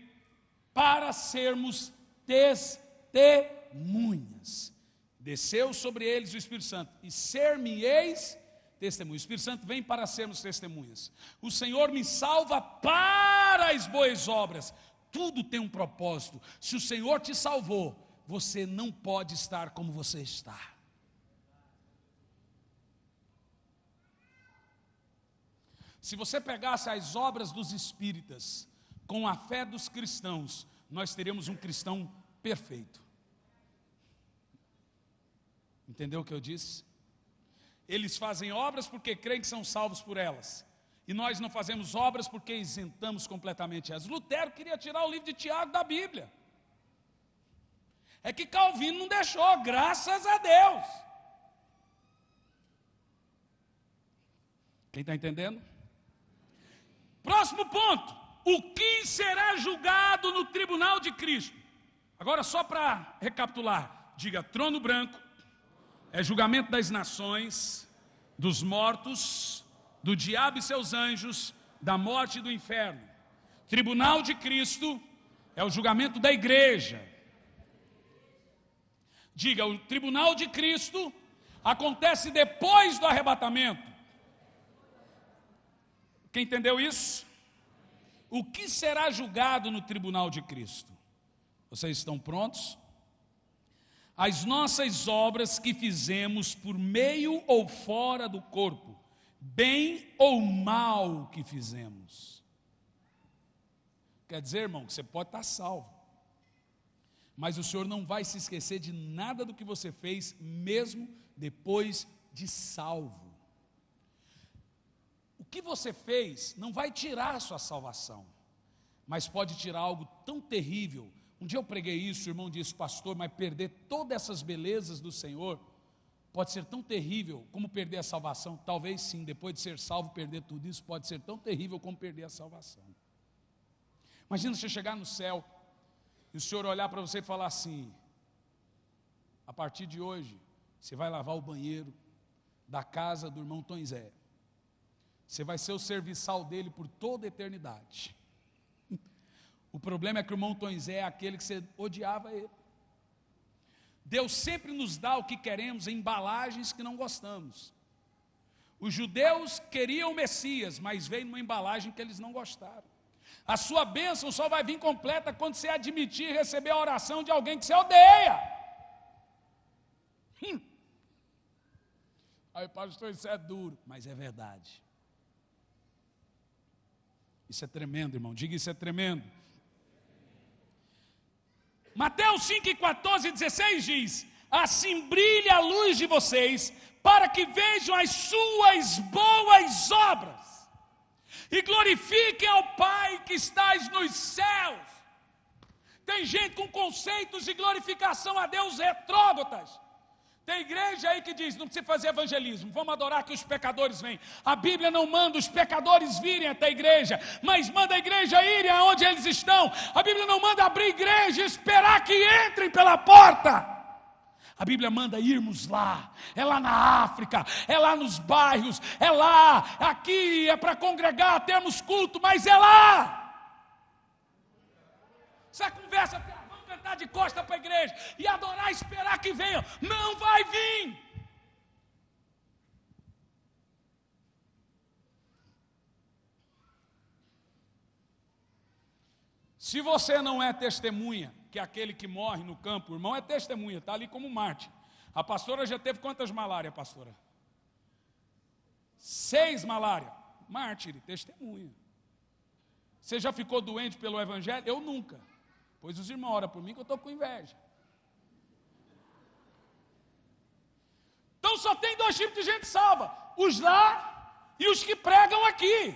C: para sermos testemunhas. Desceu sobre eles o Espírito Santo. E ser-me-eis testemunhas. O Espírito Santo vem para sermos testemunhas. O Senhor me salva para as boas obras. Tudo tem um propósito. Se o Senhor te salvou, você não pode estar como você está. Se você pegasse as obras dos espíritas com a fé dos cristãos, nós teríamos um cristão perfeito. Entendeu o que eu disse? Eles fazem obras porque creem que são salvos por elas. E nós não fazemos obras porque isentamos completamente elas. Lutero queria tirar o livro de Tiago da Bíblia. É que Calvino não deixou, graças a Deus. Quem está entendendo? Próximo ponto. O que será julgado no tribunal de Cristo? Agora só para recapitular. Diga, trono branco, é julgamento das nações, dos mortos, do diabo e seus anjos, da morte e do inferno. Tribunal de Cristo é o julgamento da igreja. Diga, o tribunal de Cristo acontece depois do arrebatamento. Quem entendeu isso? O que será julgado no tribunal de Cristo? Vocês estão prontos? As nossas obras que fizemos por meio ou fora do corpo, bem ou mal que fizemos. Quer dizer, irmão, que você pode estar salvo, mas o Senhor não vai se esquecer de nada do que você fez, mesmo depois de salvo. O que você fez não vai tirar a sua salvação, mas pode tirar algo tão terrível. Um dia eu preguei isso, o irmão disse, pastor, mas perder todas essas belezas do Senhor pode ser tão terrível como perder a salvação. Talvez sim, depois de ser salvo, perder tudo isso pode ser tão terrível como perder a salvação. Imagina você chegar no céu e o Senhor olhar para você e falar assim, a partir de hoje, você vai lavar o banheiro da casa do irmão Tom Zé. Você vai ser o serviçal dele por toda a eternidade. O problema é que o irmão Tom Zé é aquele que você odiava ele. Deus sempre nos dá o que queremos em embalagens que não gostamos. Os judeus queriam o Messias, mas veio numa embalagem que eles não gostaram. A sua bênção só vai vir completa quando você admitir e receber a oração de alguém que você odeia. Aí, pastor, isso é duro, mas é verdade. Isso é tremendo, irmão. Diga, isso é tremendo. Mateus 5, 14 e 16 diz: assim brilhe a luz de vocês, para que vejam as suas boas obras e glorifiquem ao Pai que estás nos céus. Tem gente com conceitos de glorificação a Deus retrógradas. Tem igreja aí que diz, não precisa fazer evangelismo, vamos adorar que os pecadores vêm. A Bíblia não manda os pecadores virem até a igreja, mas manda a igreja irem aonde eles estão. A Bíblia não manda abrir igreja e esperar que entrem pela porta. A Bíblia manda irmos lá, é lá na África, é lá nos bairros, é lá, aqui é para congregar, termos culto, mas é lá. Essa conversa, vamos cantar de costa para a igreja e adorar, esperar que venham, não vai vir. Se você não é testemunha, que é aquele que morre no campo, o irmão é testemunha, está ali como mártir. A pastora já teve quantas malária, pastora? 6 malária. Mártir, testemunha. Você já ficou doente pelo evangelho? Eu nunca. Pois os irmãos oram por mim que eu estou com inveja. Então só tem 2 tipos de gente salva: os lá e os que pregam aqui.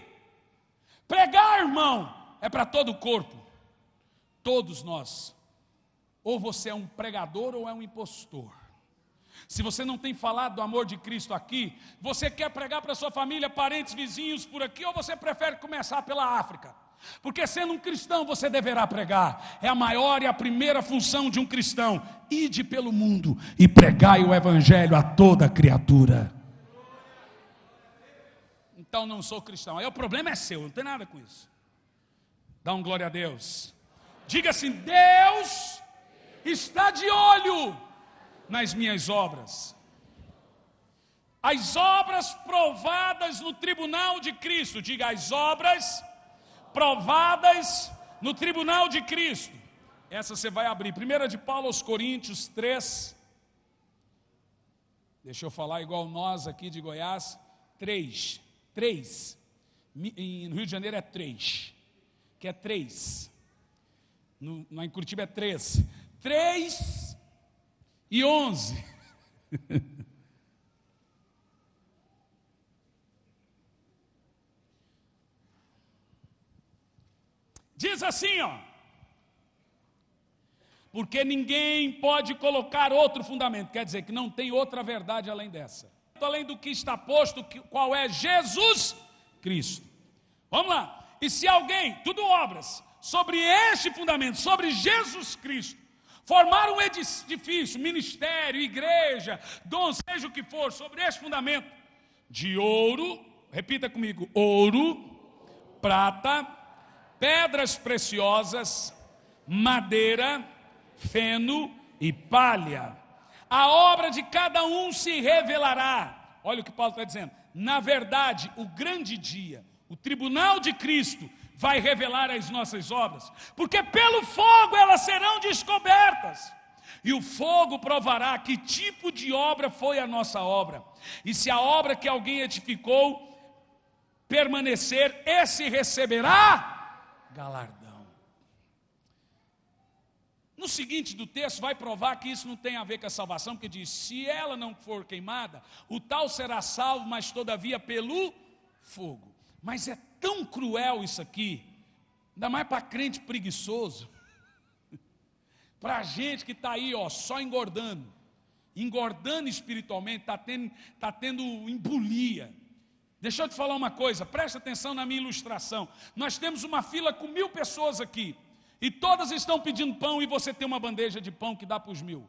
C: Pregar, irmão, é para todo o corpo. Todos nós. Ou você é um pregador ou é um impostor. Se você não tem falado do amor de Cristo aqui, você quer pregar para sua família, parentes, vizinhos por aqui, ou você prefere começar pela África? Porque sendo um cristão você deverá pregar. É a maior e a primeira função de um cristão: ide pelo mundo e pregai o evangelho a toda criatura. Então não sou cristão, aí o problema é seu, não tem nada com isso. Dá um glória a Deus. Diga assim: Deus está de olho nas minhas obras. As obras provadas no tribunal de Cristo. Diga: as obras provadas no tribunal de Cristo. Essa você vai abrir. 1 de Paulo aos Coríntios 3. Deixa eu falar igual nós aqui de Goiás. 3. No Rio de Janeiro é 3. Que é 3. Lá em Curitiba é 3. 3 e 11. Diz assim, ó: porque ninguém pode colocar outro fundamento. Quer dizer que não tem outra verdade além dessa. Além do que está posto, qual é Jesus Cristo. Vamos lá. E se alguém, tudo obras, sobre este fundamento, sobre Jesus Cristo, formar um edifício, ministério, igreja, dom, seja o que for, sobre este fundamento, de ouro, repita comigo: ouro, prata, pedras preciosas, madeira, feno e palha, a obra de cada um se revelará. Olha o que Paulo está dizendo. Na verdade, o grande dia, o tribunal de Cristo, vai revelar as nossas obras, porque pelo fogo elas serão descobertas, e o fogo provará que tipo de obra foi a nossa obra, e se a obra que alguém edificou permanecer, esse receberá galardão. No seguinte do texto vai provar que isso não tem a ver com a salvação, porque diz: se ela não for queimada, o tal será salvo, mas todavia pelo fogo. Mas é tão cruel isso aqui, ainda mais para crente preguiçoso, para gente que está aí, ó, só engordando espiritualmente, está tendo embolia. Deixa eu te falar uma coisa, presta atenção na minha ilustração. Nós temos uma fila com 1000 pessoas aqui, e todas estão pedindo pão, e você tem uma bandeja de pão que dá para os 1000,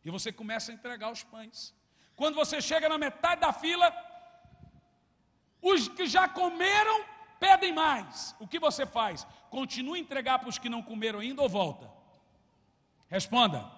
C: e você começa a entregar os pães. Quando você chega na metade da fila, os que já comeram pedem mais. O que você faz? Continua a entregar para os que não comeram ainda ou volta? Responda.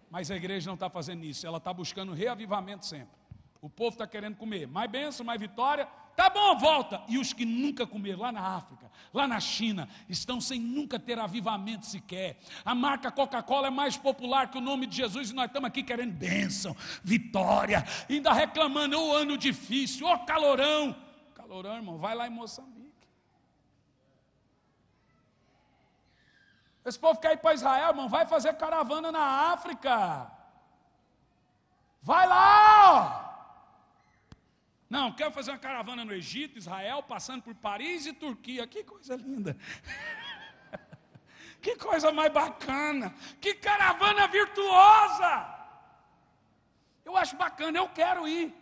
C: Mas a igreja não está fazendo isso, ela está buscando reavivamento sempre. O povo está querendo comer, mais bênção, mais vitória, tá bom, volta. E os que nunca comeram, lá na África, lá na China, estão sem nunca ter avivamento sequer. A marca Coca-Cola é mais popular que o nome de Jesus, e nós estamos aqui querendo bênção, vitória, ainda reclamando: ô ano difícil, ô calorão. Calorão, irmão, vai lá em Moçambique. Esse povo quer ir para Israel, irmão, vai fazer caravana na África. Vai lá! Não, quero fazer uma caravana no Egito, Israel, passando por Paris e Turquia. Que coisa linda. Que coisa mais bacana, que caravana virtuosa. Eu acho bacana, eu quero ir.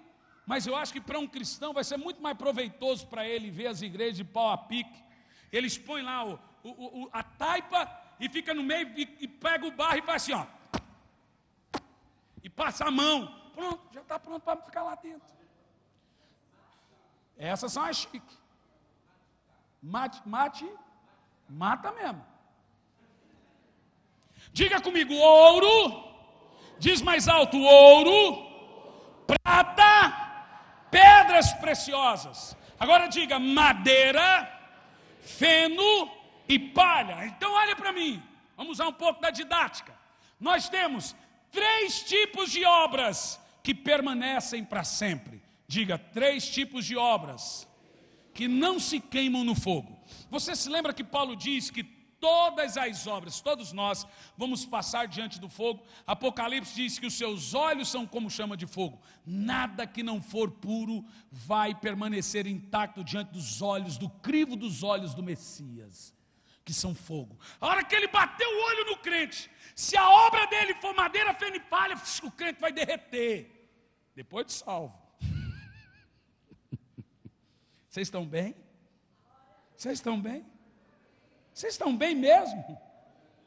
C: Mas eu acho que para um cristão vai ser muito mais proveitoso para ele ver as igrejas de pau a pique. Eles põem lá a taipa e fica no meio e pega o barro e faz assim, ó. E passa a mão. Pronto, já está pronto para ficar lá dentro. Essas são as chiques. Mata mesmo. Diga comigo, ouro. Diz mais alto, ouro, prata, pedras preciosas. Agora diga, madeira, feno e palha. Então olha para mim, vamos usar um pouco da didática. Nós temos 3 tipos de obras que permanecem para sempre. Diga, 3 tipos de obras que não se queimam no fogo. Você se lembra que Paulo diz que todas as obras, todos nós vamos passar diante do fogo. Apocalipse diz que os seus olhos são como chama de fogo. Nada que não for puro vai permanecer intacto diante dos olhos, do crivo dos olhos do Messias, que são fogo. A hora que ele bateu o olho no crente, se a obra dele for madeira, feno e palha, o crente vai derreter, depois de salvo. Vocês estão bem? Vocês estão bem? Vocês estão bem mesmo?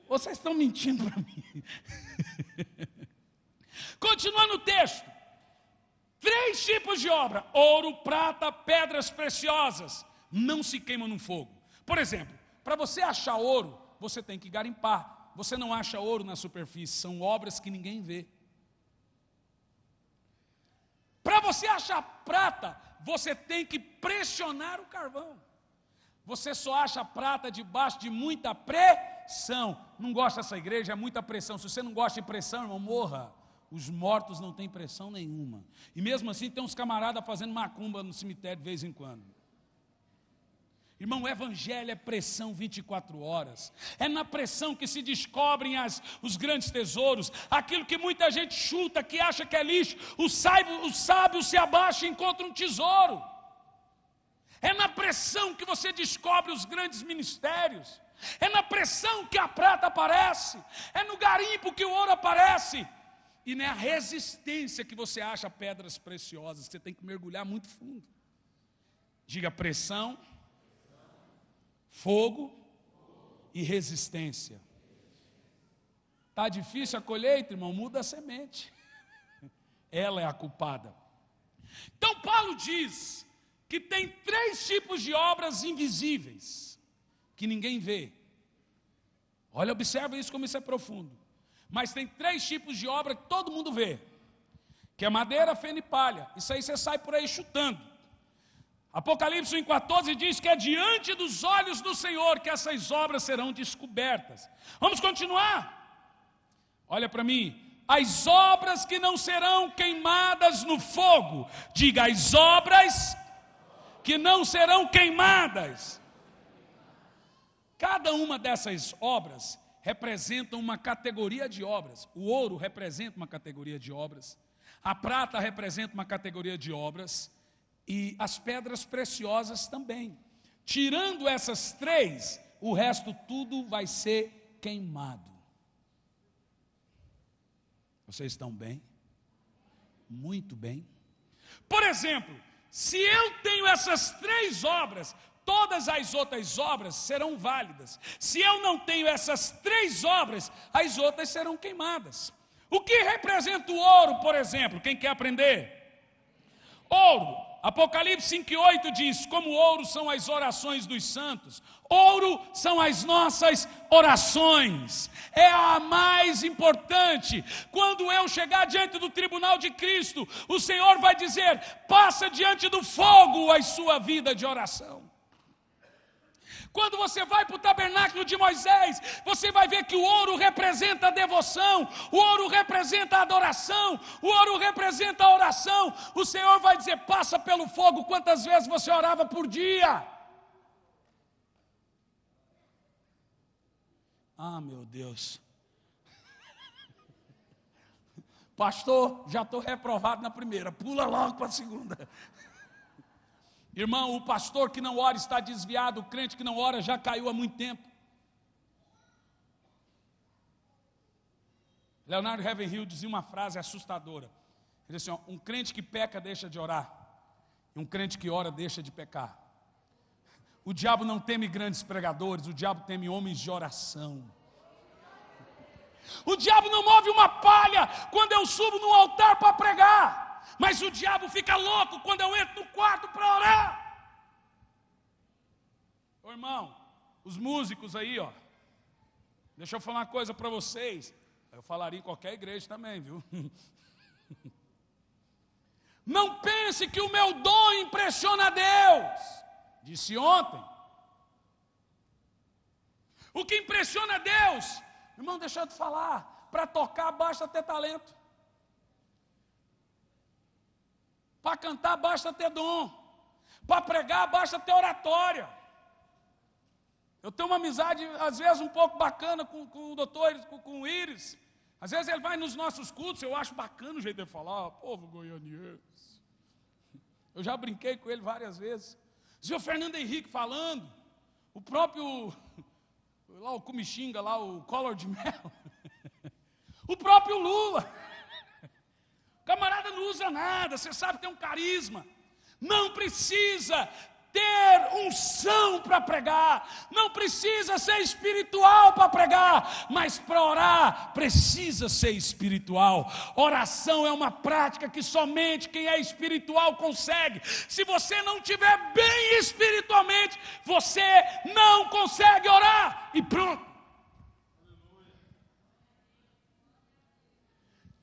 C: Ou vocês estão mentindo para mim? Continuando o texto. 3 tipos de obra: ouro, prata, pedras preciosas. Não se queimam no fogo. Por exemplo, para você achar ouro, você tem que garimpar. Você não acha ouro na superfície, são obras que ninguém vê. Para você achar prata, você tem que pressionar o carvão. Você só acha prata debaixo de muita pressão. Não gosta dessa igreja, é muita pressão. Se você não gosta de pressão, irmão, morra. Os mortos não têm pressão nenhuma. E mesmo assim tem uns camaradas fazendo macumba no cemitério de vez em quando. Irmão, o evangelho é pressão 24 horas. É na pressão que se descobrem os grandes tesouros. Aquilo que muita gente chuta, que acha que é lixo. O sábio se abaixa e encontra um tesouro. É na pressão que você descobre os grandes ministérios. É na pressão que a prata aparece. É no garimpo que o ouro aparece. E na resistência que você acha pedras preciosas. Você tem que mergulhar muito fundo. Diga pressão, fogo e resistência. Está difícil a colheita, irmão? Muda a semente. Ela é a culpada. Então Paulo diz que tem 3 tipos de obras invisíveis, que ninguém vê. Olha, observa isso, como isso é profundo. Mas tem 3 tipos de obra que todo mundo vê, que é madeira, feno e palha. Isso aí você sai por aí chutando. Apocalipse 1,14 diz que é diante dos olhos do Senhor que essas obras serão descobertas. Vamos continuar? Olha para mim. As obras que não serão queimadas no fogo. Diga, as obras que não serão queimadas. Cada uma dessas obras representa uma categoria de obras. O ouro representa uma categoria de obras. A prata representa uma categoria de obras. E as pedras preciosas também. Tirando essas 3, o resto tudo vai ser queimado. Vocês estão bem? Muito bem. Por exemplo, se eu tenho essas 3 obras, todas as outras obras serão válidas. Se eu não tenho essas 3 obras, as outras serão queimadas. O que representa o ouro, por exemplo? Quem quer aprender? Ouro. Apocalipse 5,8 diz, como ouro são as orações dos santos. Ouro são as nossas orações. É a mais importante. Quando eu chegar diante do tribunal de Cristo, o Senhor vai dizer, passa diante do fogo a sua vida de oração. Quando você vai para o tabernáculo de Moisés, você vai ver que o ouro representa a devoção, o ouro representa a adoração, o ouro representa a oração. O Senhor vai dizer, passa pelo fogo, quantas vezes você orava por dia? Ah, meu Deus. Pastor, já estou reprovado na primeira, pula logo para a segunda. Irmão, o pastor que não ora está desviado, o crente que não ora já caiu há muito tempo. Leonardo Ravenhill dizia uma frase assustadora. Ele disse assim, um crente que peca deixa de orar, e um crente que ora deixa de pecar. O diabo não teme grandes pregadores, o diabo teme homens de oração. O diabo não move uma palha quando eu subo no altar para pregar, mas o diabo fica louco quando eu entro no quarto para orar. Ô irmão, os músicos aí, ó, deixa eu falar uma coisa para vocês. Eu falaria em qualquer igreja também, viu? Não pense que o meu dom impressiona a Deus. Disse ontem. O que impressiona a Deus, irmão, deixa eu te falar, para tocar basta ter talento. Para cantar basta ter dom. Para pregar basta ter oratória. Eu tenho uma amizade, às vezes, um pouco bacana com o doutor, com o Íris. Às vezes ele vai nos nossos cultos, eu acho bacana o jeito de falar, povo goianiense. Eu já brinquei com ele várias vezes. Dizia o Fernando Henrique falando, o próprio, lá o Comixinga, lá o Collor de Mello, o próprio Lula. O camarada não usa nada, você sabe, tem um carisma. Não precisa ter unção para pregar, não precisa ser espiritual para pregar, mas para orar precisa ser espiritual. Oração é uma prática que somente quem é espiritual consegue. Se você não estiver bem espiritualmente, você não consegue orar, e pronto.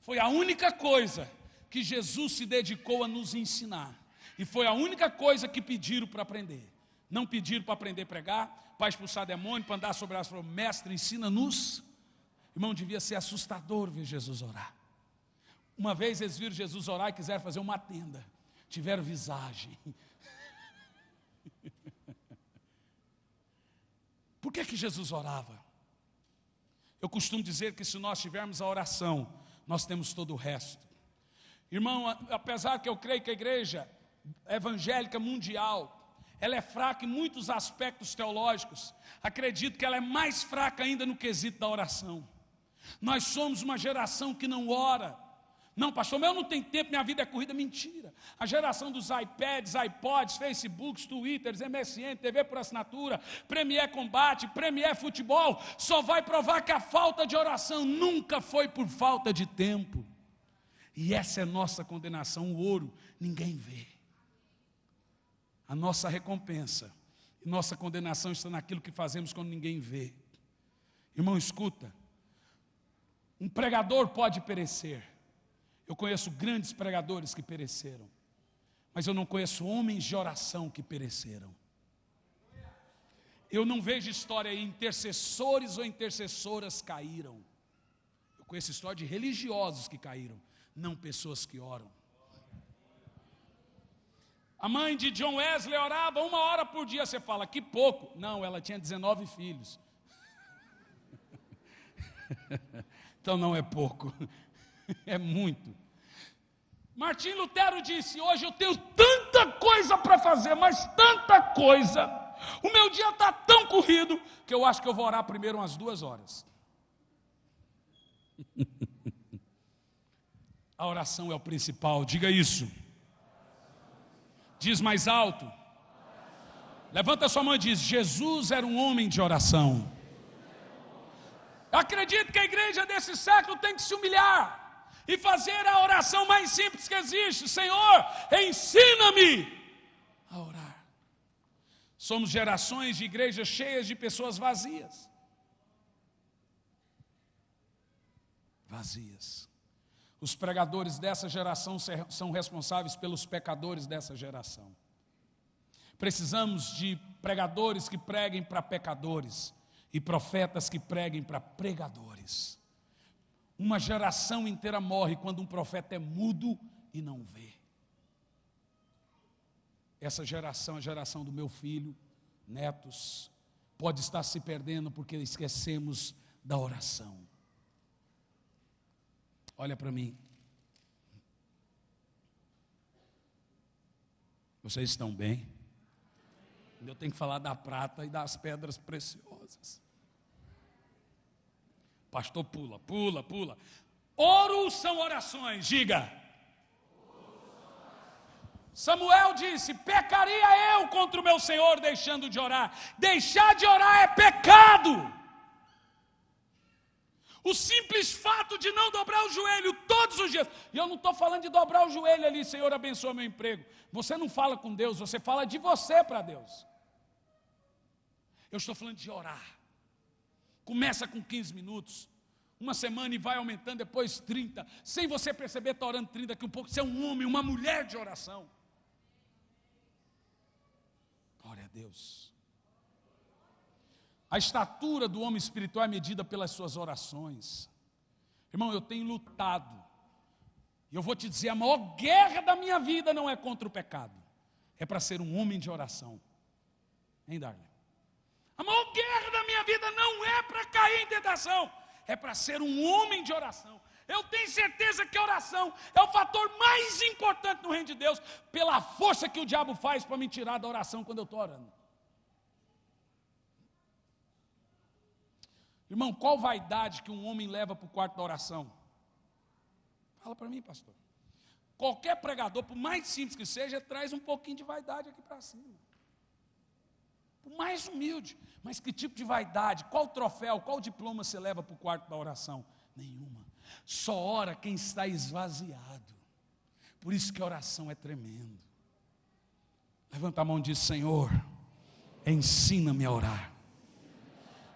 C: Foi a única coisa que Jesus se dedicou a nos ensinar. E foi a única coisa que pediram para aprender. Não pediram para aprender a pregar, para expulsar demônio, para andar sobre as flores. Mestre, ensina-nos. Irmão, devia ser assustador ver Jesus orar. Uma vez eles viram Jesus orar e quiseram fazer uma tenda. Tiveram visagem. Por que Jesus orava? Eu costumo dizer que se nós tivermos a oração, nós temos todo o resto. Irmão, apesar que eu creio que a igreja evangélica mundial, ela é fraca em muitos aspectos teológicos, acredito que ela é mais fraca ainda no quesito da oração. Nós somos uma geração que não ora. Não, pastor, mas eu não tenho tempo, minha vida é corrida. Mentira. A geração dos iPads, iPods, Facebooks, Twitters, MSN, TV por assinatura, Premier Combate, Premier Futebol, só vai provar que a falta de oração nunca foi por falta de tempo. E essa é nossa condenação. O ouro ninguém vê. A nossa recompensa e nossa condenação está naquilo que fazemos quando ninguém vê. Irmão, escuta. Um pregador pode perecer. Eu conheço grandes pregadores que pereceram, mas eu não conheço homens de oração que pereceram. Eu não vejo história aí, intercessores ou intercessoras caíram. Eu conheço história de religiosos que caíram, não pessoas que oram. A mãe de John Wesley orava 1 hora por dia. Você fala, que pouco. Não, ela tinha 19 filhos. Então não é pouco, é muito. Martim Lutero disse, hoje eu tenho tanta coisa para fazer, mas tanta coisa. O meu dia está tão corrido, que eu acho que eu vou orar primeiro umas 2 horas. A oração é o principal, diga isso. Diz mais alto. Levanta sua mão e diz, Jesus era um homem de oração. Acredito que a igreja desse século tem que se humilhar e fazer a oração mais simples que existe. Senhor, ensina-me a orar. Somos gerações de igrejas cheias de pessoas vazias. Vazias. Os pregadores dessa geração são responsáveis pelos pecadores dessa geração. Precisamos de pregadores que preguem para pecadores e profetas que preguem para pregadores. Uma geração inteira morre quando um profeta é mudo e não vê. Essa geração, a geração do meu filho, netos, pode estar se perdendo porque esquecemos da oração. Olha para mim. Vocês estão bem? Eu tenho que falar da prata e das pedras preciosas. Pastor, pula. Ouro são orações, diga. Samuel disse: pecaria eu contra o meu Senhor deixando de orar. Deixar de orar é pecado. O simples fato de não dobrar o joelho todos os dias. E eu não estou falando de dobrar o joelho ali, Senhor, abençoa meu emprego. Você não fala com Deus, você fala de você para Deus. Eu estou falando de orar. Começa com 15 minutos. Uma semana e vai aumentando, depois 30. Sem você perceber, está orando 30, daqui um pouco você é um homem, uma mulher de oração. Glória a Deus. A estatura do homem espiritual é medida pelas suas orações. Irmão, eu tenho lutado. E eu vou te dizer, a maior guerra da minha vida não é contra o pecado. É para ser um homem de oração. Hein, Darlene? A maior guerra da minha vida não é para cair em tentação. É para ser um homem de oração. Eu tenho certeza que a oração é o fator mais importante no reino de Deus, pela força que o diabo faz para me tirar da oração quando eu estou orando. Irmão, qual vaidade que um homem leva para o quarto da oração? Fala para mim, pastor. Qualquer pregador, por mais simples que seja, traz um pouquinho de vaidade aqui para cima. Por mais humilde. Mas que tipo de vaidade? Qual troféu, qual diploma você leva para o quarto da oração? Nenhuma. Só ora quem está esvaziado. Por isso que a oração é tremendo. Levanta a mão e diz: Senhor, ensina-me a orar.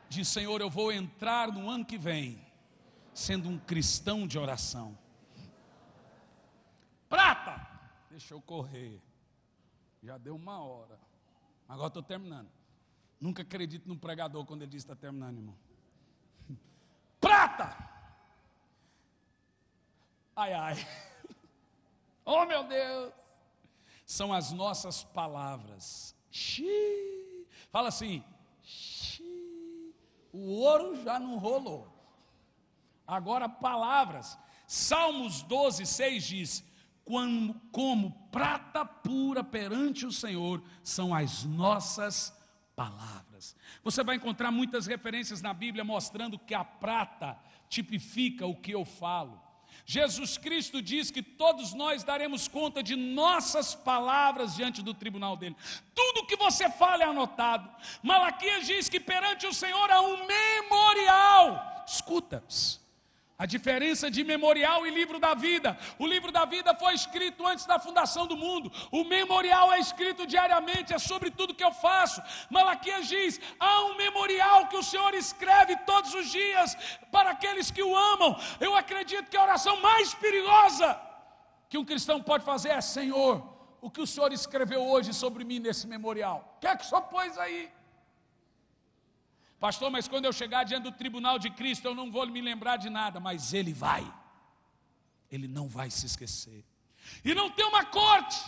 C: Diz: Senhor, eu vou entrar no ano que vem sendo um cristão de oração. Prata! Deixa eu correr. Já deu 1 hora. Agora estou terminando. Nunca acredito num pregador quando ele diz que está terminando, irmão. Prata! Ai, ai. Oh, meu Deus. São as nossas palavras. Xiii. Fala assim. Xiii. O ouro já não rolou. Agora palavras. Salmos 12:6 diz: como prata pura perante o Senhor são as nossas palavras. Você vai encontrar muitas referências na Bíblia mostrando que a prata tipifica o que eu falo. Jesus Cristo diz que todos nós daremos conta de nossas palavras diante do tribunal dele. Tudo que você fala é anotado. Malaquias diz que perante o Senhor há um memorial. Escuta, a diferença de memorial e livro da vida. O livro da vida foi escrito antes da fundação do mundo. O memorial é escrito diariamente, é sobre tudo que eu faço. Malaquias diz: há um memorial que o Senhor escreve todos os dias para aqueles que o amam. Eu acredito que a oração mais perigosa que um cristão pode fazer é: Senhor, o que o Senhor escreveu hoje sobre mim nesse memorial? O que é que o Senhor pôs aí? Pastor, mas quando eu chegar diante do tribunal de Cristo, eu não vou me lembrar de nada. Mas Ele vai. Ele não vai se esquecer. E não tem uma corte.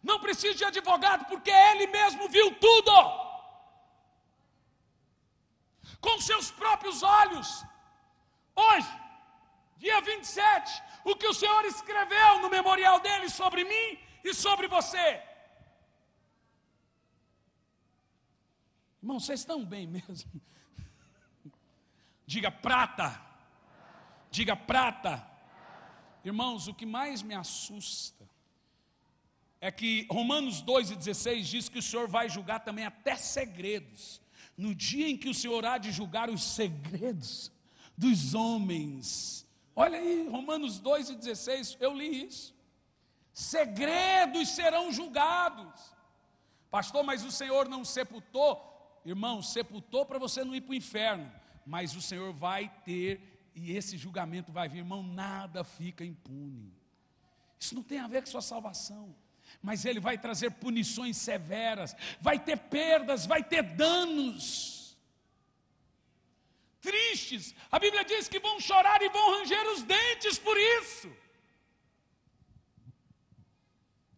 C: Não precisa de advogado, porque Ele mesmo viu tudo. Com seus próprios olhos. Hoje, dia 27, o que o Senhor escreveu no memorial dele sobre mim e sobre você. Irmão, vocês estão bem mesmo? Diga prata. Diga prata. Irmãos, o que mais me assusta é que Romanos 2:16 diz que o Senhor vai julgar também até segredos. No dia em que o Senhor há de julgar os segredos dos homens. Olha aí, Romanos 2:16, eu li isso. Segredos serão julgados. Pastor, mas o Senhor não sepultou. Irmão, sepultou para você não ir para o inferno, mas o Senhor vai ter, e esse julgamento vai vir. Irmão, nada fica impune. Isso não tem a ver com sua salvação, mas Ele vai trazer punições severas, vai ter perdas, vai ter danos tristes. A Bíblia diz que vão chorar e vão ranger os dentes por isso,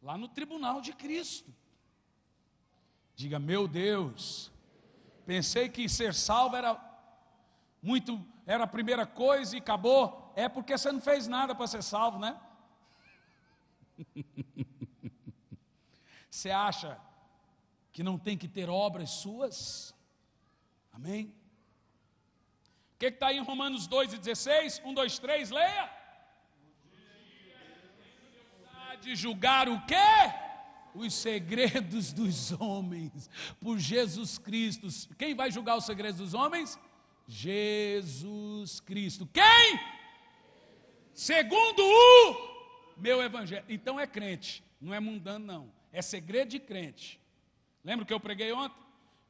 C: lá no tribunal de Cristo. Diga: meu Deus, pensei que ser salvo era a primeira coisa e acabou. É porque você não fez nada para ser salvo, né? Você acha que não tem que ter obras suas? Amém? O que está aí em Romanos 2:16? 1, 2, 3, leia. de julgar o quê? Os segredos dos homens, por Jesus Cristo. Quem vai julgar os segredos dos homens? Jesus Cristo. Quem? Segundo o meu evangelho. Então é crente, não é mundano não, é segredo de crente. Lembra o que eu preguei ontem?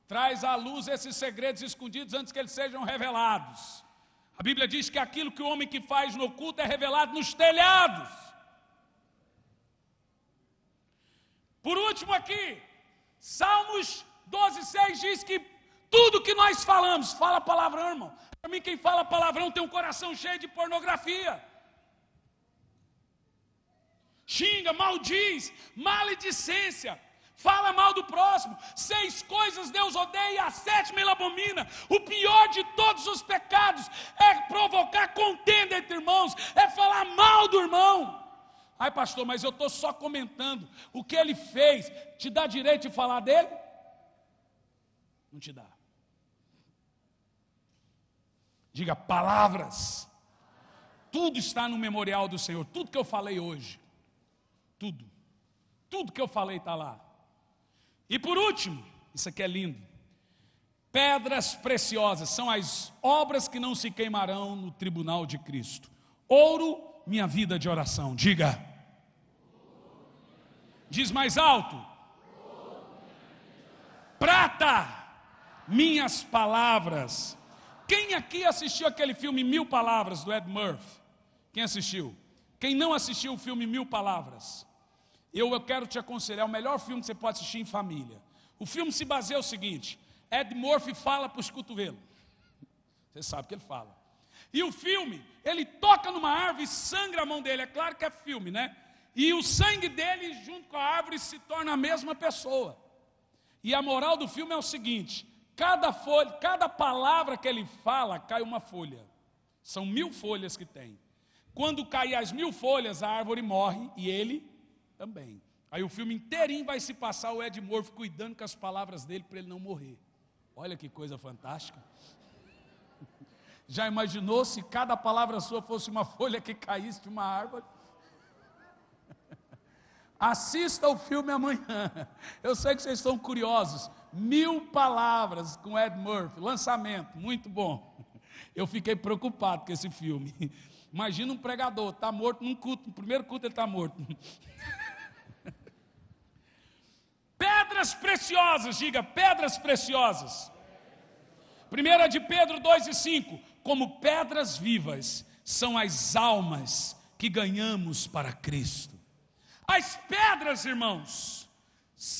C: Traz à luz esses segredos escondidos antes que eles sejam revelados. A Bíblia diz que aquilo que o homem que faz no oculto é revelado nos telhados. Por último aqui, Salmos 12:6 diz que tudo que nós falamos, fala palavrão, irmão. Para mim quem fala palavrão tem um coração cheio de pornografia. Xinga, maldiz, maledicência, fala mal do próximo. 6 coisas Deus odeia e a 7ª Ele abomina. O pior de todos os pecados é provocar contenda entre irmãos, é falar mal do irmão. Ai pastor, mas eu estou só comentando. O que ele fez te dá direito de falar dele? Não te dá. Diga palavras. Tudo está no memorial do Senhor. Tudo que eu falei hoje, tudo que eu falei está lá. E por último, isso aqui é lindo, pedras preciosas são as obras que não se queimarão no tribunal de Cristo. Ouro, minha vida de oração. Diga, diz mais alto, prata, minhas palavras. Quem aqui assistiu aquele filme 1000 Palavras do Ed Murphy? Quem assistiu? Quem não assistiu o filme 1000 Palavras? Eu quero te aconselhar, o melhor filme que você pode assistir em família. O filme se baseia no seguinte: Ed Murphy fala para os cotovelos. Você sabe o que ele fala. E o filme, ele toca numa árvore e sangra a mão dele. É claro que é filme, né? E o sangue dele junto com a árvore se torna a mesma pessoa. E a moral do filme é o seguinte: cada folha, cada palavra que ele fala, cai uma folha. São 1000 folhas que tem. Quando cair as 1000 folhas, a árvore morre e ele também. Aí o filme inteirinho vai se passar o Ed Murphy cuidando com as palavras dele para ele não morrer. Olha que coisa fantástica. Já imaginou se cada palavra sua fosse uma folha que caísse de uma árvore? Assista o filme amanhã. Eu sei que vocês estão curiosos. 1000 Palavras com Ed Murphy, lançamento, muito bom. Eu fiquei preocupado com esse filme. Imagina um pregador, está morto num culto, no primeiro culto ele está morto. Pedras preciosas, diga, pedras preciosas. 1 de Pedro 2:5, como pedras vivas são as almas que ganhamos para Cristo. As pedras, irmãos,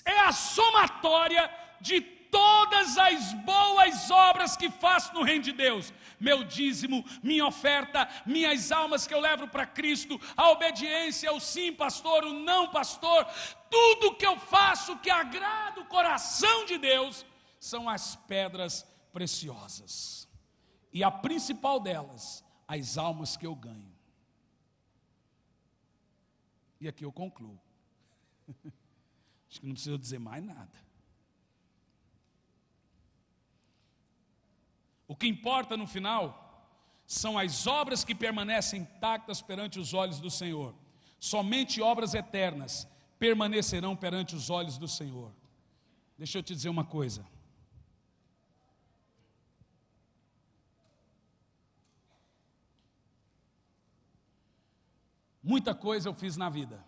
C: é a somatória de todas as boas obras que faço no reino de Deus. Meu dízimo, minha oferta, minhas almas que eu levo para Cristo, a obediência, o sim pastor, o não pastor, tudo que eu faço que agrada o coração de Deus, são as pedras preciosas. E a principal delas, as almas que eu ganho. E aqui eu concluo. Acho que não preciso dizer mais nada. O que importa no final são as obras que permanecem intactas perante os olhos do Senhor. Somente obras eternas permanecerão perante os olhos do Senhor. Deixa eu te dizer uma coisa. Muita coisa eu fiz na vida.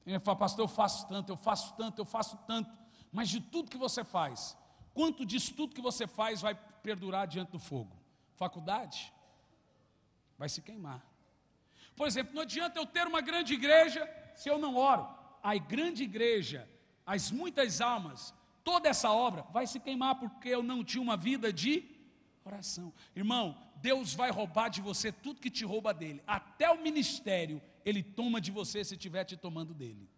C: Ele fala, pastor, eu faço tanto. Mas de tudo que você faz, quanto disso tudo que você faz vai perdurar diante do fogo? Faculdade? Vai se queimar. Por exemplo, não adianta eu ter uma grande igreja se eu não oro. A grande igreja, as muitas almas, toda essa obra vai se queimar porque eu não tinha uma vida de oração. Irmão, Deus vai roubar de você tudo que te rouba dele. Até o ministério, Ele toma de você se estiver te tomando dele.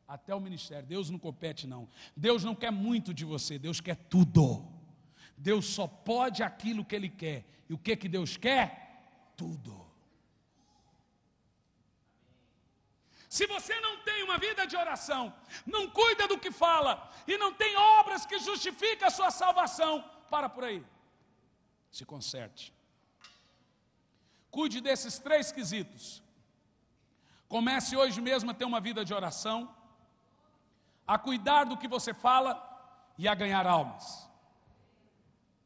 C: Até o ministério, Deus não compete não. Deus não quer muito de você, Deus quer tudo. Deus só pode aquilo que Ele quer. E o que Deus quer? Tudo. Se você não tem uma vida de oração, não cuida do que fala, e não tem obras que justificam a sua salvação, para por aí. Se conserte. Cuide desses 3 quesitos. Comece hoje mesmo a ter uma vida de oração, a cuidar do que você fala e a ganhar almas.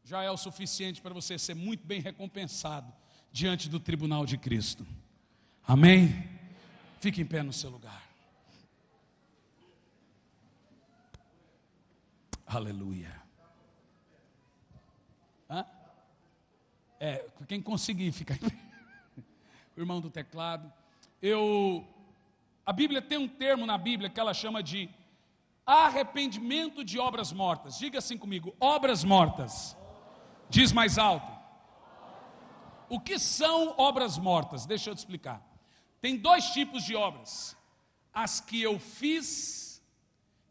C: Já é o suficiente para você ser muito bem recompensado diante do tribunal de Cristo. Amém? Fique em pé no seu lugar. Aleluia. Quem conseguir ficar em pé. O irmão do teclado. A Bíblia tem um termo na Bíblia que ela chama de arrependimento de obras mortas. Diga assim comigo: obras mortas. Diz mais alto. O que são obras mortas? Deixa eu te explicar. Tem 2 tipos de obras: as que eu fiz,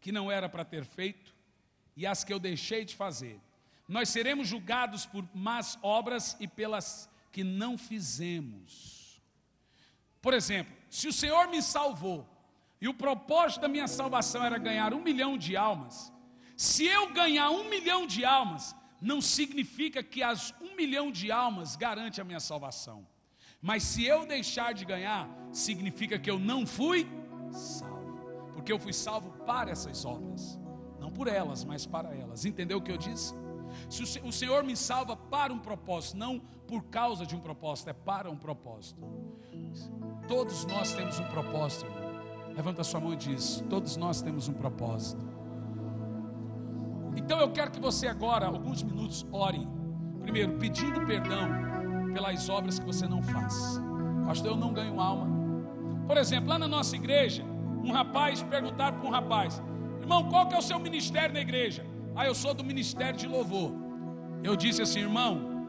C: que não era para ter feito, e as que eu deixei de fazer. Nós seremos julgados por más obras e pelas que não fizemos. Por exemplo, se o Senhor me salvou, e o propósito da minha salvação era ganhar 1 milhão de almas, se eu ganhar 1 milhão de almas, não significa que as 1 milhão de almas garante a minha salvação. Mas se eu deixar de ganhar, significa que eu não fui salvo. Porque eu fui salvo para essas obras. Não por elas, mas para elas. Entendeu o que eu disse? Se o Senhor me salva para um propósito, não por causa de um propósito, é para um propósito. Todos nós temos um propósito, irmão. Levanta a sua mão e diz: todos nós temos um propósito. Então eu quero que você agora, alguns minutos, ore. Primeiro, pedindo perdão pelas obras que você não faz. Pastor, eu não ganho alma. Por exemplo, lá na nossa igreja, um rapaz perguntaram para um rapaz: irmão, qual que é o seu ministério na igreja? Eu sou do ministério de louvor. Eu disse assim: irmão,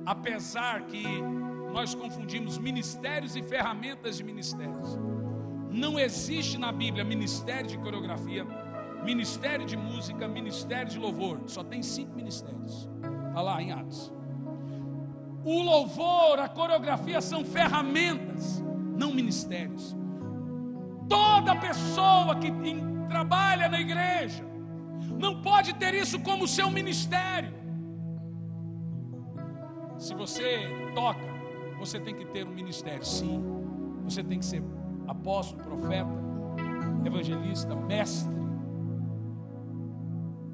C: apesar que nós confundimos ministérios e ferramentas de ministérios, não existe na Bíblia ministério de coreografia, ministério de música, ministério de louvor. Só tem 5 ministérios. Está lá em Atos. O louvor, a coreografia são ferramentas, não ministérios. Toda pessoa que trabalha na igreja não pode ter isso como seu ministério. Se você toca, você tem que ter um ministério, sim. Você tem que ser apóstolo, profeta, evangelista, mestre.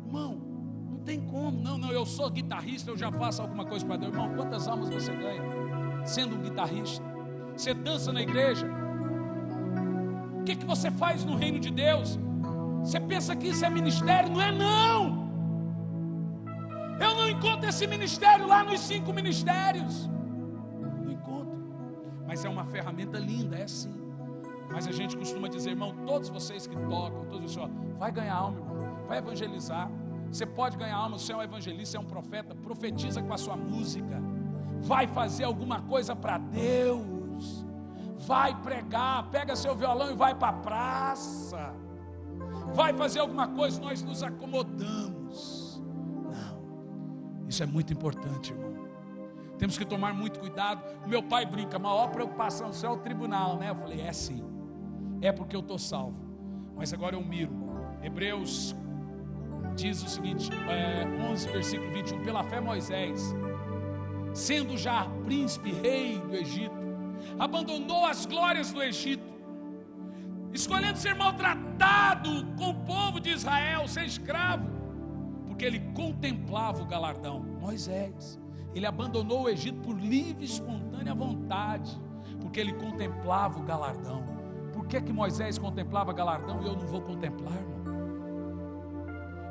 C: Irmão, não tem como. Não, eu sou guitarrista, eu já faço alguma coisa para Deus. Irmão, quantas almas você ganha sendo um guitarrista? Você dança na igreja? O que você faz no reino de Deus? Você pensa que isso é ministério? Não é, não. Eu não encontro esse ministério lá nos 5 ministérios. Não encontro. Mas é uma ferramenta linda, é sim. Mas a gente costuma dizer: irmão, todos vocês que tocam, todos vocês, vai ganhar alma, irmão, vai evangelizar. Você pode ganhar alma, você é um evangelista, você é um profeta, profetiza com a sua música. Vai fazer alguma coisa para Deus. Vai pregar, pega seu violão e vai para a praça. Vai fazer alguma coisa, nós nos acomodamos. Não, isso é muito importante, irmão. Temos que tomar muito cuidado. O meu pai brinca: a maior preocupação do céu é o tribunal, né? Eu falei: é sim, é porque eu estou salvo. Mas agora eu miro. Hebreus diz o seguinte, 11, versículo 21, pela fé Moisés, sendo já príncipe, rei do Egito, abandonou as glórias do Egito, escolhendo ser maltratado com o povo de Israel, ser escravo, porque ele contemplava o galardão. Moisés, ele abandonou o Egito por livre e espontânea vontade, porque ele contemplava o galardão. Por que Moisés contemplava galardão e eu não vou contemplar, irmão?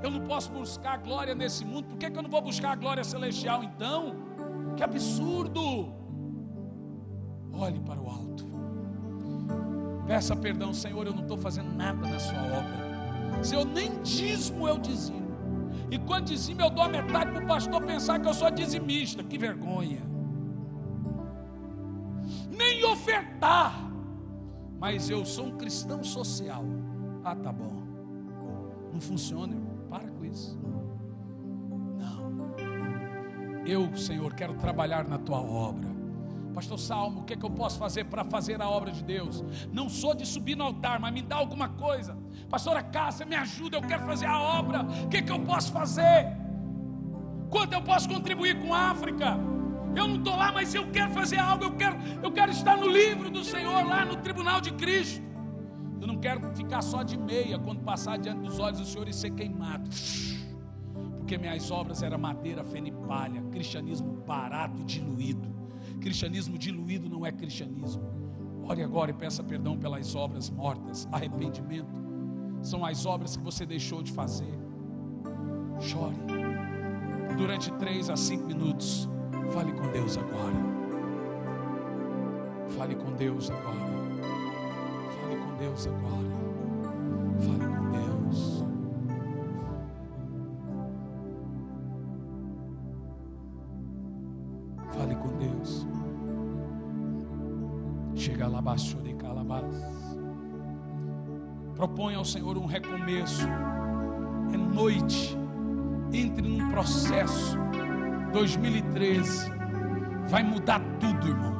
C: Eu não posso buscar glória nesse mundo, por que eu não vou buscar a glória celestial então? Que absurdo! Olhe para o alto. Peça perdão: Senhor, eu não estou fazendo nada na sua obra. Senhor, nem dízimo eu dizimo. E quando dizimo eu dou a metade para o pastor pensar que eu sou dizimista. Que vergonha. Nem ofertar. Mas eu sou um cristão social. Tá bom. Não funciona, irmão. Para com isso. Não. Eu, Senhor, quero trabalhar na tua obra. Pastor Salmo, o que eu posso fazer para fazer a obra de Deus? Não sou de subir no altar, mas me dá alguma coisa. Pastora Cássia, me ajuda, eu quero fazer a obra. O que eu posso fazer? Quanto eu posso contribuir com a África? Eu não estou lá, mas eu quero fazer algo. Eu quero estar no livro do Senhor, lá no tribunal de Cristo. Eu não quero ficar só de meia quando passar diante dos olhos do Senhor e ser queimado. Porque minhas obras eram madeira, feno e palha. Cristianismo barato e diluído. Cristianismo diluído não é cristianismo. Ore agora e peça perdão pelas obras mortas. Arrependimento são as obras que você deixou de fazer. Chore durante 3 a 5 minutos. Fale com Deus agora. Fale com Deus agora. Fale com Deus agora. Fale com Deus. Fale com Deus. Chega lá baixo de calabás. Proponha ao Senhor um recomeço. É noite. Entre num processo. 2013 vai mudar tudo, irmão.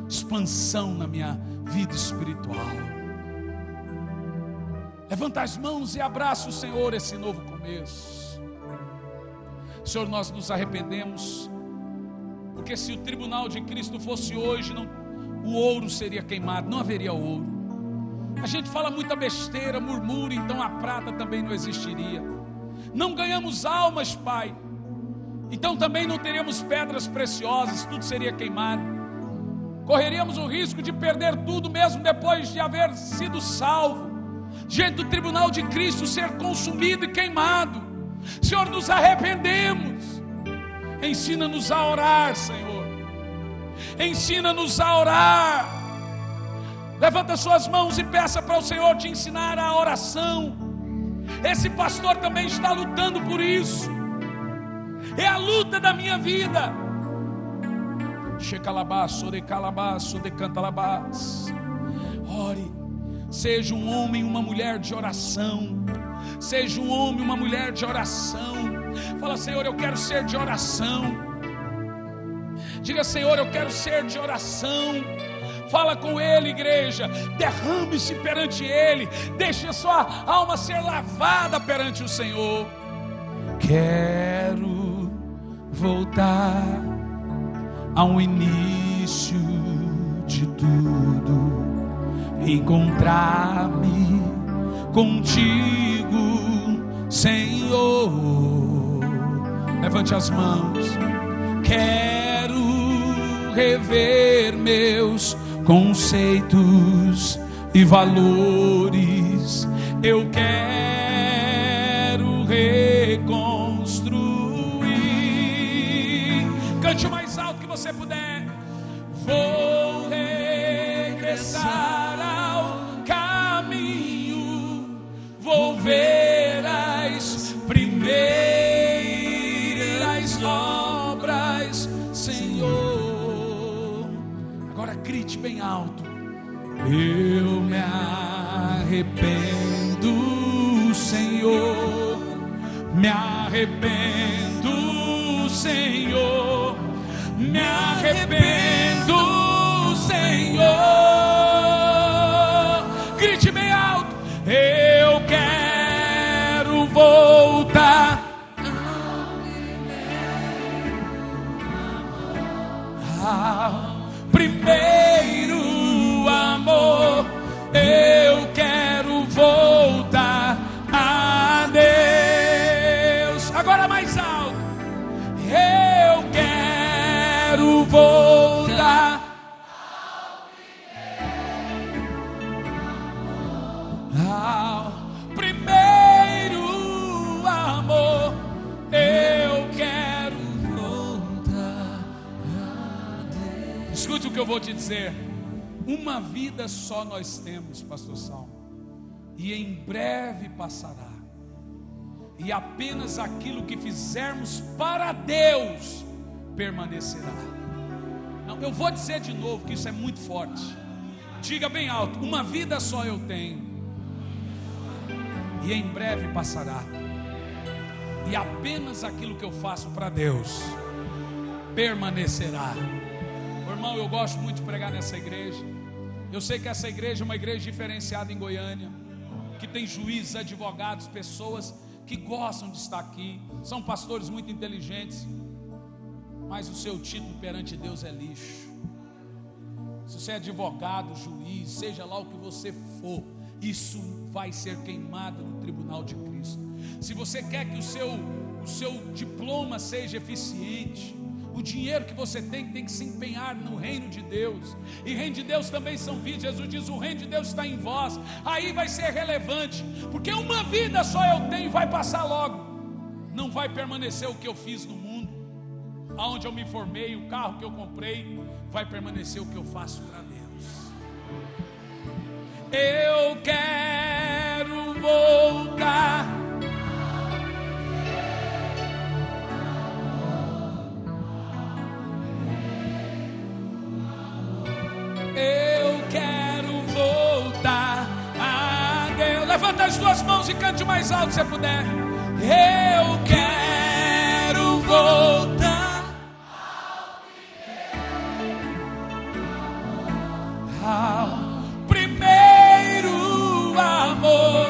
C: Expansão na minha vida espiritual. Levanta as mãos e abraça o Senhor esse novo começo. Senhor, nós nos arrependemos, porque se o tribunal de Cristo fosse hoje, o ouro seria queimado, não haveria ouro. A gente fala muita besteira, murmura, então a prata também não existiria. Não ganhamos almas, Pai, então também não teríamos pedras preciosas, tudo seria queimado. Correríamos o risco de perder tudo, mesmo depois de haver sido salvo, diante do tribunal de Cristo, ser consumido e queimado. Senhor, nos arrependemos. Ensina-nos a orar, Senhor. Ensina-nos a orar. Levanta suas mãos e peça para o Senhor te ensinar a oração. Esse pastor também está lutando por isso. É a luta da minha vida. Checalabaço de calabaço de cantalabás. Ore. Seja um homem e uma mulher de oração. Seja um homem e uma mulher de oração. Fala, Senhor, eu quero ser de oração. Diga, Senhor, eu quero ser de oração. Fala com Ele, igreja. Derrame-se perante Ele. Deixe a sua alma ser lavada perante o Senhor. Quero voltar ao início de tudo. Encontrar-me contigo, Senhor. Levante as mãos. Quero rever meus conceitos e valores. Eu quero reconstruir. Cante o mais alto que você puder. Vou regressar ao caminho. Vou ver as primeiras obras, Senhor. Agora grite bem alto. Eu me arrependo, Senhor. Me arrependo, Senhor. Me arrependo, Senhor. Grite bem alto. Eu quero voltar ao primeiro amor. Eu quero voltar a Deus. Agora mais alto. Eu quero voltar ao primeiro amor. Eu quero voltar a Deus. Escute o que eu vou te dizer. Uma vida só nós temos, pastor Salmo, e em breve passará. E apenas aquilo que fizermos para Deus permanecerá. Não, eu vou dizer de novo que isso é muito forte. Diga bem alto. Uma vida só eu tenho, e em breve passará. E apenas aquilo que eu faço para Deus permanecerá. Irmão, eu gosto muito de pregar nessa igreja. Eu sei que essa igreja é uma igreja diferenciada em Goiânia, que tem juízes, advogados, pessoas que gostam de estar aqui. São pastores muito inteligentes. mas o seu título perante Deus é lixo. Se você é advogado, juiz, seja lá o que você for, isso vai ser queimado no tribunal de Cristo. Se você quer que o seu diploma seja eficiente, o dinheiro que você tem que se empenhar no reino de Deus. E reino de Deus também são vidas. Jesus diz: o reino de Deus está em vós. Aí vai ser relevante, porque uma vida só eu tenho, vai passar logo. Não vai permanecer o que eu fiz no mundo, aonde eu me formei, o carro que eu comprei. Vai permanecer o que eu faço para Deus. Eu quero voltar. Eu quero voltar a Deus. Levanta as duas mãos e cante o mais alto que você puder. Eu quero voltar ao primeiro amor.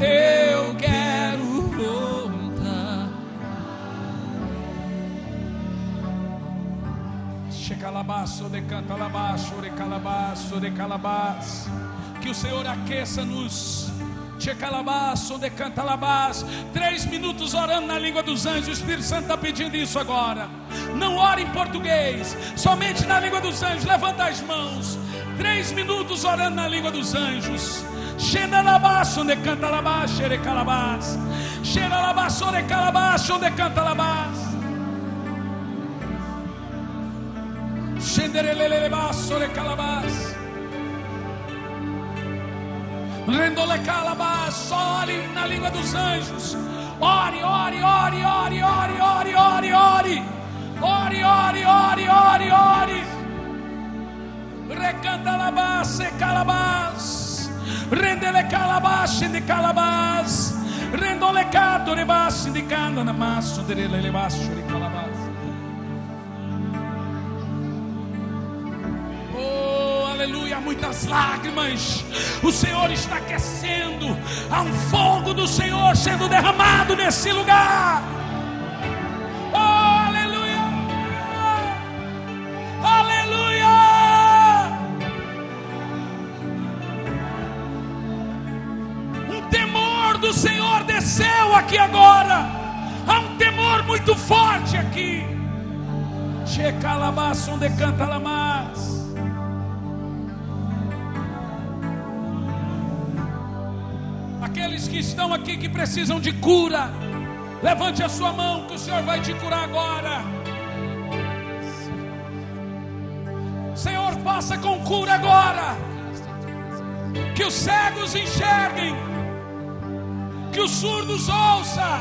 C: Eu quero voltar. Checalabaço de cantalabaço, de calabaço, de calabás. Que o Senhor aqueça-nos. Checalabaço de cantalabás. 3 minutos orando na língua dos anjos. O Espírito Santo está pedindo isso agora. Não ore em português, somente na língua dos anjos. Levanta as mãos. 3 minutos orando na língua dos anjos. Xenalabaço de cantalabás, xerecalabás. Xenalabaço de calabaço de cantalabás. Xenderelelebaço de calabás. Rendole calabás. Ore na língua dos anjos. Ore, ore, ore, ore, ore, ore, ore, ore. Ore, ore, ore, ore, ore. Recanta labás, calabás. Rendele calabás, de calabás. Rendole cato, rebás, de canda, namasso, de relevasso, de calabás. Oh, aleluia, muitas lágrimas. O Senhor está aquecendo. Há um fogo do Senhor sendo derramado nesse lugar. Oh, aleluia. Aleluia. Um temor do Senhor desceu aqui agora. Há um temor muito forte aqui. Checalabaço de cantalamás. Aqueles que estão aqui que precisam de cura, levante a sua mão que o Senhor vai te curar agora. Senhor, passa com cura agora. Que os cegos enxerguem, que os surdos ouçam,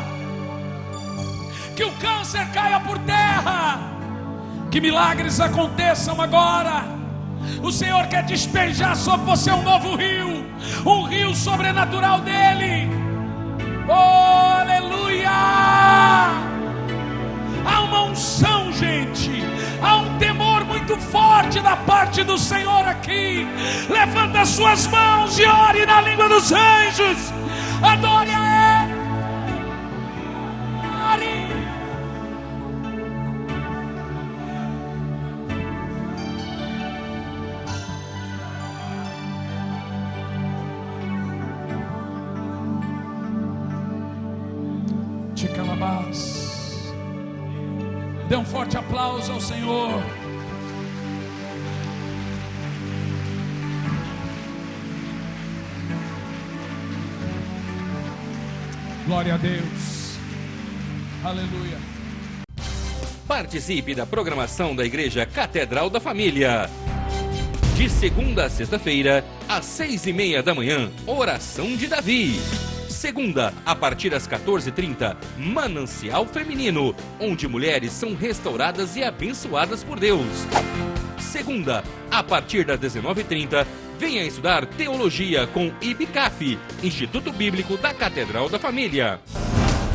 C: que o câncer caia por terra, que milagres aconteçam agora. O Senhor quer despejar sobre você um novo rio, um rio sobrenatural dele. Oh, aleluia! Há uma unção, gente. Há um temor muito forte da parte do Senhor aqui. Levanta as suas mãos e ore na língua dos anjos. Adore a Ele. Ore. Dê um forte aplauso ao Senhor. Glória a Deus. Aleluia.
A: Participe da programação da Igreja Catedral da Família. De segunda a sexta-feira, às 6:30 da manhã, oração de Davi. Segunda, a partir das 14h30, Manancial Feminino, onde mulheres são restauradas e abençoadas por Deus. Segunda, a partir das 19h30, venha estudar Teologia com IBCAF, Instituto Bíblico da Catedral da Família.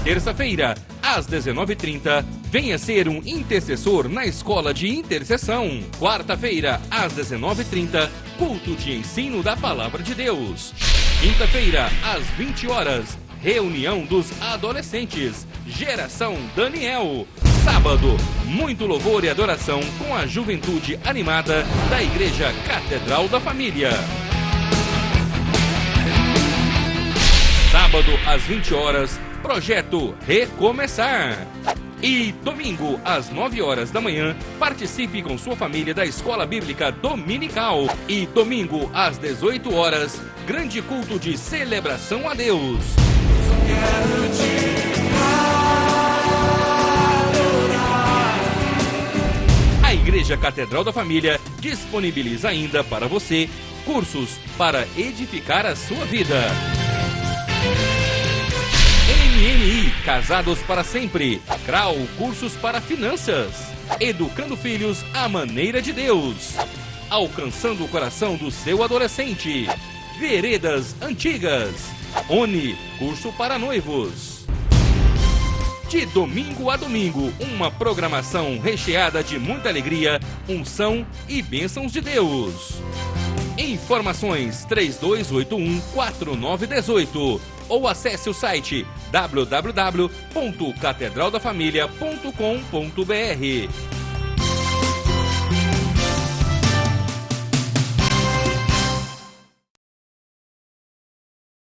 A: Terça-feira, às 19h30, venha ser um intercessor na Escola de Intercessão. Quarta-feira, às 19h30, culto de ensino da Palavra de Deus. Quinta-feira, às 20 horas, reunião dos adolescentes, Geração Daniel. Sábado, muito louvor e adoração com a juventude animada da Igreja Catedral da Família. Sábado às 20 horas, projeto Recomeçar. E domingo às 9 horas da manhã, participe com sua família da Escola Bíblica Dominical. E domingo às 18 horas, grande culto de celebração a Deus. A Igreja Catedral da Família disponibiliza ainda para você cursos para edificar a sua vida. MNI, Casados para Sempre. CRAU, Cursos para Finanças. Educando Filhos à Maneira de Deus. Alcançando o coração do seu adolescente. Veredas Antigas. ONI, Curso para Noivos. De domingo a domingo, uma programação recheada de muita alegria, unção e bênçãos de Deus. Informações 3281-4918 ou acesse o site www.catedraldafamilia.com.br.